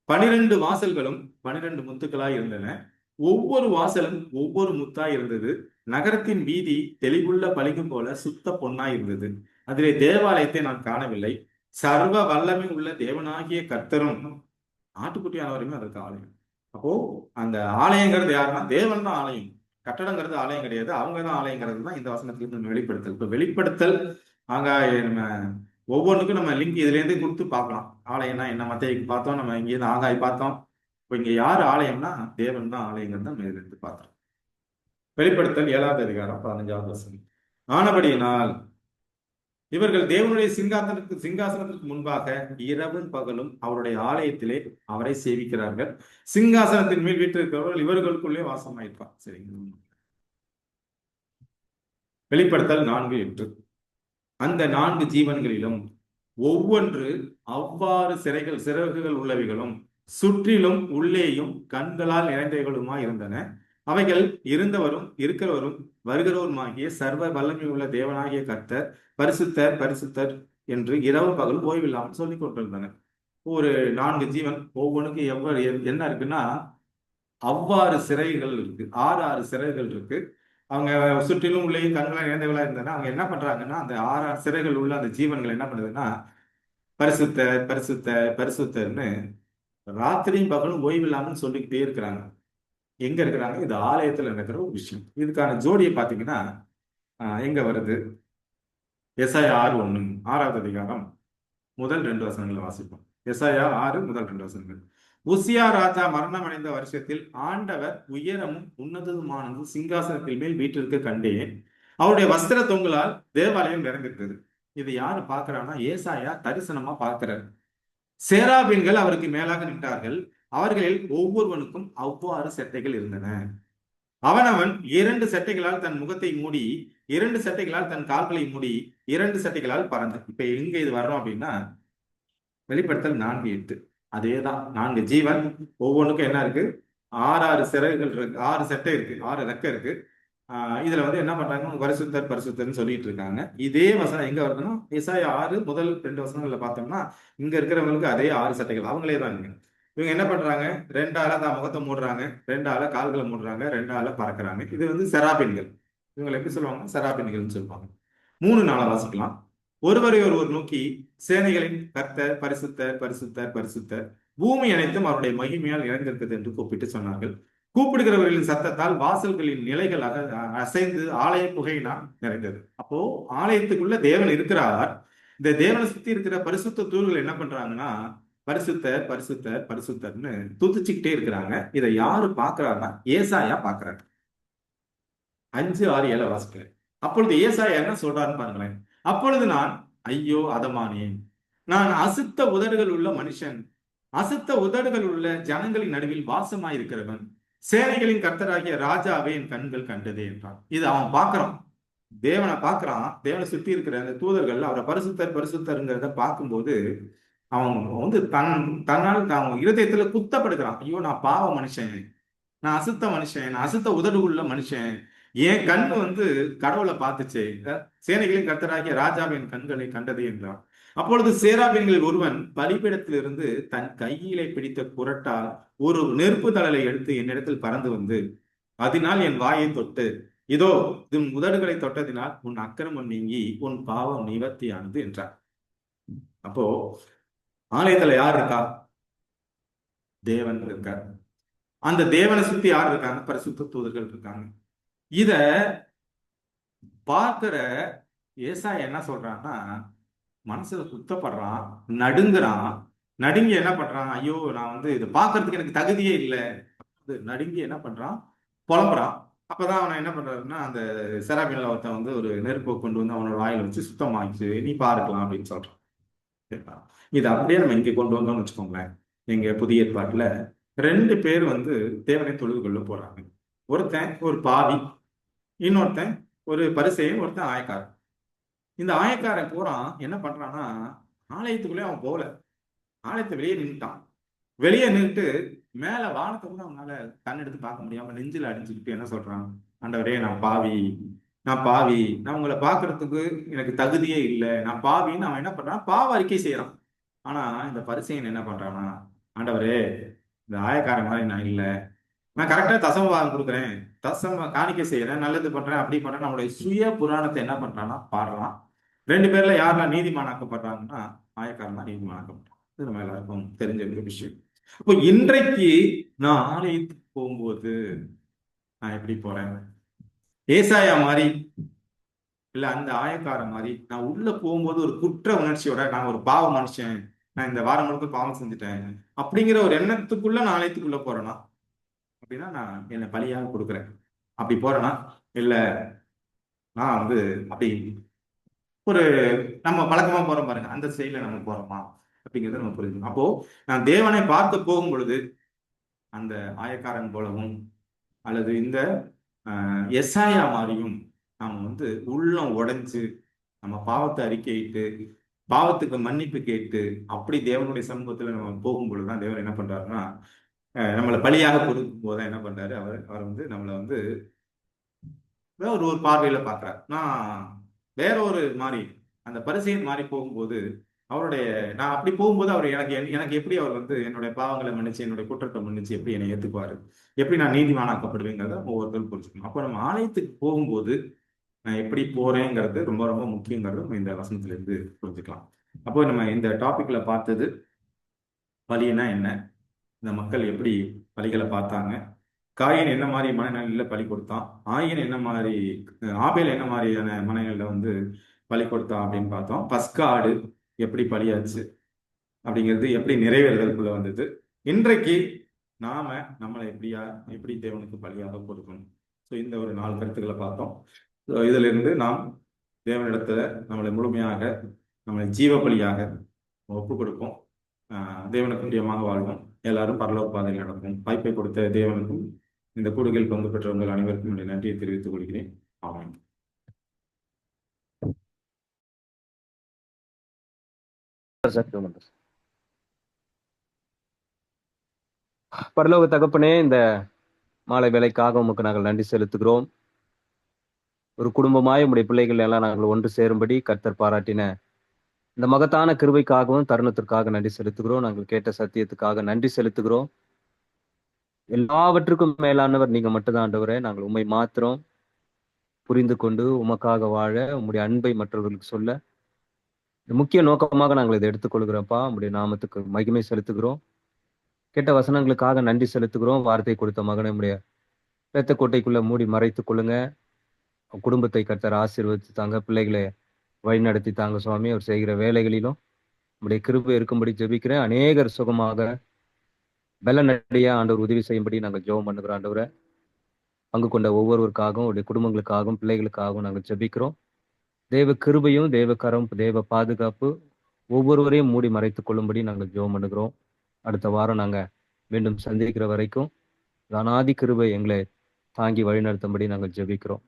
12 வாசல்களும் 12 முத்துக்களாய் இருந்தன. ஒவ்வொரு வாசலும் ஒவ்வொரு முத்தாய் இருந்தது. நகரத்தின் வீதி தெளிவுள்ள பளிங்கு போல சுத்த பொன்னாய் இருந்தது. அதிலே தேவாலயத்தை நான் காணவில்லை. சர்வ வல்லமை உள்ள தேவனாகிய கர்த்தரும் ஆட்டுக்குட்டியானவருமே அதற்கு ஆலயம். அப்போ அந்த ஆலயங்கிறது யாருன்னா தேவன் தான் ஆலயம். கட்டடங்கிறது ஆலயம் கிடையாது, அவங்க தான் ஆலயங்கிறது தான் இந்த வசனத்துக்கு நம்ம வெளிப்படுத்தல். இப்ப வெளிப்படுத்தல் நம்ம ஒவ்வொன்றுக்கும் நம்ம லிங்க் இதுல இருந்து கொடுத்து பார்க்கலாம். ஆலயம்னா என்ன, மத்தேயுக்கு பார்த்தோம், நம்ம இங்கேருந்து ஆகாய் பார்த்தோம். இப்போ இங்க யார் ஆலயம்னா தேவன் தான் ஆலயங்கிறது நம்ம இதுல இருந்து பார்த்தோம். வெளிப்படுத்தல் 7வது அதிகாரம் 15வது வசனம். ஆனபடியினால் இவர்கள் தேவனுடைய சிங்காசனத்திற்கு முன்பாக இரவும் பகலும் அவருடைய ஆலயத்திலே அவரை சேவிக்கிறார்கள். சிங்காசனத்தின் மேல் வீட்டிருக்கிறவர்கள் இவர்களுக்குள்ளே வாசமாயிருப்பார். சரிங்க. வெளிப்படுத்தல் 4:8. அந்த 4 ஜீவன்களிலும் ஒவ்வொன்று அவ்வாறு சிறகுகள் உள்ளவைகளும் சுற்றிலும் உள்ளேயும் கண்களால் நிறைந்தவைகளுமாய் இருந்தன. அவைகள் இருந்தவரும் இருக்கிறவரும் வருகிறவருமாகிய சர்வ வல்லமை உள்ள தேவனாகிய கர்த்தர் பரிசுத்தர் பரிசுத்தர் என்று இரவு பகல் ஓய்வில்லாமல் சொல்லிக் கொண்டிருந்தன. ஒரு 4 ஜீவன், ஒவ்வொன்றுக்கு என்ன இருக்குன்னா அவ்வாறு சிறைகள் இருக்கு. 6 சிறைகள் இருக்கு. அவங்க சுற்றிலும் உள்ளே கண்களை இழந்தவர்களா இருந்தாங்க. அவங்க என்ன பண்றாங்கன்னா, அந்த 6 சிறைகள் உள்ள அந்த ஜீவன்கள் என்ன பண்ணுதுன்னா, பரிசுத்த பரிசுத்த பரிசுத்தர்னு ராத்திரியும் பகலும் ஓய்வில்லாமல் சொல்லிக்கிட்டே இருக்கிறாங்க. எங்க இருக்கிறாங்க? இது ஆலயத்துல நடக்கிற ஒரு விஷயம். இதுக்கான ஜோடியை பாத்தீங்கன்னா எங்க வருது? எசாயா 6:1, 6வது அதிகாரம் முதல் 2 வசனங்களை வாசிப்போம். எசாயா 6 முதல் 2 வசனங்கள். உசியா ராஜா மரணம் அடைந்த வருஷத்தில் ஆண்டவர் உயரமும் உன்னதமானது சிங்காசனத்தில் மேல் வீட்டிற்கு கண்டேன். அவருடைய வஸ்திர தொங்கலால் தேவாலயம் நிறைந்திருக்கிறது. இது யாரு பாக்குறான்னா, ஏசாயா தரிசனமா பார்க்கிறார். சேராபீன்கள் அவருக்கு மேலாக நின்றார்கள். அவர்களில் ஒவ்வொருவனுக்கும் அவ்வாறு செட்டைகள் இருந்தன. அவனவன் 2 செட்டைகளால் தன் முகத்தை மூடி, 2 செட்டைகளால் தன் கால்களை மூடி, 2 செட்டைகளால் பறந்தான். இப்ப எங்க இது வர்றோம் அப்படின்னா, வெளிப்படுத்தல் 4:8. அதேதான். 4 ஜீவன், ஒவ்வொன்றுக்கும் என்ன இருக்கு? 6 சிறகுகள் இருக்கு, 6 செட்டை இருக்கு, 6 ரெக்கை இருக்கு. இதுல என்ன பண்றாங்க? பரிசுத்தர் பரிசுத்தர்னு சொல்லிட்டு இருக்காங்க. இதே வசனம் எங்க வருதுன்னா, எசாயா 6 முதல் 2 வசனங்கள்ல பார்த்தோம்னா, இங்க இருக்கிறவங்களுக்கு அதே 6 சட்டைகள் அவங்களே தான் இருக்கு. இவங்க என்ன பண்றாங்க? 2 ஆள தான் முகத்தை மூடுறாங்க, 2 ஆள கால்களை மூடுறாங்க, 2 ஆள பறக்குறாங்க. இது செராபின்கள். இவங்களை எப்படி சொல்லுவாங்க? செராபின்கள்னு சொல்லுவாங்க. 3 நாள வாசிக்கலாம். ஒருவரை ஒருவர் நோக்கி, சேனைகளின் கர்த்தர் பரிசுத்தர் பரிசுத்தர் பரிசுத்தர், பூமி அனைத்தும் அவருடைய மகிமையால் நிறைந்திருக்கிறது என்று கூப்பிட்டு சொன்னார்கள். கூப்பிடுகிறவர்களின் சத்தத்தால் வாசல்களின் நிலைகள் அசைந்து ஆலய புகையினால் நிறைந்தது. அப்போ ஆலயத்துக்குள்ள தேவன் இருக்கிறார். இந்த தேவனை சுத்தி இருக்கிற பரிசுத்த தூள்கள் என்ன பண்றாங்கன்னா, பரிசுத்தர் பரிசுத்தர் பரிசுத்தர்னு துதிச்சுக்கிட்டே இருக்கிறாங்க. இதை யாரு பாக்குறாருன்னா, ஏசாயா பாக்குறாரு. 5, 6, 7 வாசிக்கிறேன். அப்பொழுது ஏசாயா என்ன சொல்றாருன்னு பாருங்களேன். அப்பொழுது நான், ஐயோ அதமானேன், நான் அசுத்த உதடுகள் உள்ள மனுஷன், அசுத்த உதடுகள் உள்ள ஜனங்களின் நடுவில் வாசமாயிருக்கிறவன். சேனைகளின் கர்த்தராகிய ராஜாவே என் கண்கள் கண்டதே என்றான். இது அவன் பார்க்கறான், தேவனை பார்க்கறான். தேவனை சுத்தி இருக்கிற அந்த தூதர்கள் அவரை பரிசுத்தர் பரிசுத்தருங்கிறத பார்க்கும்போது அவன் வந்து தன்னால் தான் இருதயத்துல குத்தப்படுகிறான். ஐயோ, நான் பாவ மனுஷன், நான் அசுத்த மனுஷன், நான் அசுத்த உதடுள்ள மனுஷன். என் கண்ணு வந்து கடவுளை பார்த்துச்சே. சேனைகளின் கர்த்தராகிய ராஜாவின் கண்களை கண்டது என்றான். அப்பொழுது சேராபீன்களில் ஒருவன் பலிபீடத்திலிருந்து தன் கையிலே பிடித்த குறட்டால் ஒரு நெருப்பு தழலை எடுத்து என்னிடத்தில் பறந்து வந்து அதனால் என் வாயை தொட்டு, இதோ இது உதடுகளை தொட்டதினால் உன் அக்கிரமம் நீங்கி உன் பாவம் நிவர்த்தியானது என்றார். அப்போ ஆலயத்துல யார் இருக்கா? தேவன் இருக்கார். அந்த தேவனை சுத்தி யார் இருக்காங்க? பரிசுத்த தூதர்கள் இருக்காங்க. இத பார்க்கிற ஏசாயா என்ன சொல்றான்னா, மனசுல குத்தப்படுறான், நடுங்குறான். நடுங்கி என்ன பண்றான்? ஐயோ, நான் வந்து இதை பார்க்கறதுக்கு எனக்கு தகுதியே இல்லை. நடுங்கி என்ன பண்றான்? புலம்புறான். அப்பதான் அவனை என்ன பண்றாருன்னா, அந்த செராபீன்ல ஒருத்தன் வந்து ஒரு நெருப்பை கொண்டு வந்து அவனோட வாயில வச்சு சுத்தமாச்சு, நீ பார்க்கலாம் அப்படின்னு சொல்றான். இது அப்படியே நம்ம இங்க கொண்டு வந்தோம்னு வச்சுக்கோங்களேன். எங்க புதிய ஏற்பாட்டுல 2 பேர் வந்து தேவனை தொழுது கொள்ள போறாங்க. ஒருத்தன் ஒரு பாவி, இன்னொருத்தன் ஒரு பரிசேயன், ஒருத்தன் ஆயக்காரன். இந்த ஆயக்காரன் போறான், என்ன பண்றான்னா, ஆலயத்துக்குள்ளே அவன் போகல, ஆலயத்தை வெளியே நின்றுட்டான். வெளியே நின்றுட்டு மேல வானத்தை கூட அவனால கண் எடுத்து பார்க்க முடியாம நெஞ்சில அடிச்சுக்கிட்டு என்ன சொல்றான்? ஆண்டவரே, நான் பாவி, நான் பாவி, நான் உங்களை பார்க்கறதுக்கு எனக்கு தகுதியே இல்லை, நான் பாவின்னு அவன் என்ன பண்றான்? பாவ அறிக்கை செய்யறான். ஆனா இந்த பரிசேயன் என்ன பண்றான்னா, ஆண்டவரே, இந்த ஆயக்காரன் மாதிரி நான் இல்லை, நான் கரெக்டா தசமபாகம் கொடுக்குறேன், காணிக்கை செய்யறேன், நல்லது பண்றேன், அப்படி பண்றேன். நம்மளுடைய சுய புராணத்தை என்ன பண்றான்னா பாடுறான். 2 பேர்ல யாரெல்லாம் நீதிமானாக்கப்படுறாங்கன்னா, ஆயக்காரன் தான் நீதிமானாக்கப்படுறான். இது நம்ம எல்லாருக்கும் தெரிஞ்ச ஒரு விஷயம். இப்போ இன்றைக்கு நான் ஆலயத்துக்கு போகும்போது நான் எப்படி போறேன்? ஏசாயா மாதிரி இல்ல அந்த ஆயக்காரன் மாதிரி நான் உள்ள போகும்போது ஒரு குற்ற உணர்ச்சியோட, நான் ஒரு பாவ மனுஷன், நான் இந்த வாரம் முழுக்க பாவம் செஞ்சுட்டேன் அப்படிங்கிற ஒரு எண்ணத்துக்குள்ள நான் ஆலயத்துக்குள்ள போறேன்னா, அப்படின்னா நான் என்னை பலியாக கொடுக்குறேன். அப்படி போறேன்னா, இல்ல நான் வந்து அப்படி ஒரு நம்ம பழக்கமா போறோம் பாருங்க, அந்த செயல நம்ம போறோமா அப்படிங்கிறத நம்ம புரிஞ்சுக்கணும். அப்போ நான் தேவனை பார்க்க போகும் பொழுது அந்த ஆயக்காரன் போலவும் அல்லது இந்த எஸ்ஐயா மாதிரியும் நாம வந்து உள்ளம் உடைஞ்சு நம்ம பாவத்தை அறிக்கையிட்டு பாவத்துக்கு மன்னிப்பு கேட்டு அப்படி தேவனுடைய சமூகத்துல நம்ம போகும் பொழுதுதான் தேவன் என்ன பண்றாருன்னா, நம்மளை பலியாக கொடுக்கும் போதுதான் என்ன பண்றாரு, அவர் வந்து நம்மளை வந்து ஒரு பார்வையில பாக்குறாரு. நான் வேற ஒரு மாதிரி அந்த பரிசையின் மாதிரி போகும்போது அவருடைய நான் அப்படி போகும்போது அவர் எனக்கு எப்படி அவர் வந்து என்னுடைய பாவங்களை மன்னிச்சு என்னுடைய குற்றத்தை மன்னிச்சு எப்படி என்னை ஏத்துக்குவாரு, எப்படி நான் நீதிமானாக்கப்படுவேங்கிறத ஒவ்வொருத்தரும் புரிஞ்சுக்கணும். அப்போ நம்ம ஆலயத்துக்கு போகும்போது நான் எப்படி போறேங்கிறது ரொம்ப ரொம்ப முக்கியங்கிறது நம்ம இந்த வசனத்துல இருந்து புரிஞ்சுக்கலாம். அப்போ நம்ம இந்த டாபிக்ல பார்த்தது பலினா என்ன, இந்த மக்கள் எப்படி பலிகளை பார்த்தாங்க, காயின் என்ன மாதிரி மனநிலையில பலி கொடுத்தான், ஆபேல் என்ன மாதிரியான மனநிலையில வந்து பலி கொடுத்தான் அப்படின்னு பார்த்தோம். பஸ்கா ஆடு எப்படி பலியாச்சு அப்படிங்கிறது எப்படி நிறைவேறுதலுக்குள்ள வந்தது. இன்றைக்கு நாம நம்மளை எப்படி தேவனுக்கு பலியாக கொடுக்கணும். ஸோ இந்த ஒரு 4 கருத்துக்களை பார்த்தோம். இதுல இருந்து நாம் தேவனிடத்துல நம்மளை முழுமையாக நம்மளை ஜீவ பலியாக ஒப்பு கொடுப்போம். தேவனுக்கு பிரியமாக வாழ்வோம். எல்லாரும் பரலோக பாதையில் நடக்கும். வாய்ப்பை கொடுத்த தேவனுக்கும் இந்த கூடுகையில் பங்கு பெற்றவங்கள் அனைவருக்கும் என்னுடைய நன்றியை தெரிவித்துக் கொள்கிறேன். ஆமாம். பரலோக தகப்பனே, இந்த மாலை வேலைக்காக உமக்கு நாங்கள் நன்றி செலுத்துகிறோம். ஒரு குடும்பமாய் உடைய பிள்ளைகள் எல்லாம் நாங்கள் ஒன்று சேரும்படி கர்த்தர் பாராட்டின இந்த மகத்தான கிருபைக்காகவும் தருணத்திற்காக நன்றி செலுத்துகிறோம். நாங்கள் கேட்ட சத்தியத்துக்காக நன்றி செலுத்துகிறோம். எல்லாவற்றுக்கும் மேலானவர் நீங்க மட்டும்தான் ஆண்டவரே. நாங்கள் உண்மை மாத்திரம் புரிந்து கொண்டு உமக்காக வாழ உம்முடைய அன்பை மற்றவர்களுக்கு சொல்ல முக்கிய நோக்கமாக நாங்கள் இதை எடுத்துக்கொள்கிறோம்ப்பா. உம்முடைய நாமத்துக்கு மகிமை செலுத்துகிறோம். கேட்ட வசனங்களுக்காக நன்றி செலுத்துகிறோம். வார்த்தை கொடுத்த மகனை உடைய இரத்த கோட்டைக்குள்ள மூடி மறைத்துக் கொள்ளுங்க. குடும்பத்தை கர்த்தர் ஆசீர்வதித்து தாங்க, பிள்ளைகளை வழி நடத்தி தாங்க சுவாமி. அவர் செய்கிற வேலைகளிலும் உடைய கிருபை இருக்கும்படி ஜெபிக்கிறேன். அநேகர் சுகமாக பலனடையா ஆண்டவர் உதவி செய்யும்படி நாங்கள் ஜெபம் பண்ணுகிறோம். ஆண்டவரை பங்கு கொண்ட ஒவ்வொருவருக்காகவும் உடைய குடும்பங்களுக்காகவும் பிள்ளைகளுக்காகவும் நாங்கள் ஜெபிக்கிறோம். தேவ கிருபையும் தேவ கரம் தேவ பாதுகாப்பு ஒவ்வொருவரையும் மூடி மறைத்துக் கொள்ளும்படி நாங்கள் ஜெபம் பண்ணுகிறோம். அடுத்த வாரம் நாங்கள் மீண்டும் சந்திக்கிற வரைக்கும் அநாதி கிருபை எங்களை தாங்கி வழிநடத்தும்படி நாங்கள் ஜெபிக்கிறோம்.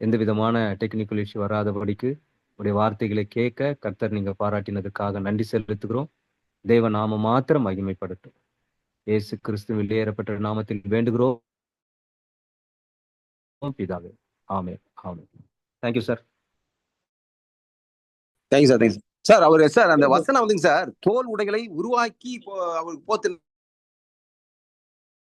எந்த விதமான டெக்னிக்கல் இஷ்யூ வராதபடிக்கு உடைய வார்த்தைகளை கேட்க கர்த்தர் நீங்க பாராட்டினதுக்காக நன்றி செலுத்துகிறோம். தேவ நாம மாத்திரம் மகிமைப்படட்டும். இயேசு கிறிஸ்துவின் வெளியேறப்பட்ட நாமத்தில் வேண்டுகிறோம் பிதாவே. ஆமென். ஆமென். Thank you sir. Thank you sir. Thanks sir. அவர் சார் அந்த வசனம் வந்துங்க சார், தோல் உடைகளை உருவாக்கி அவருக்கு போத்து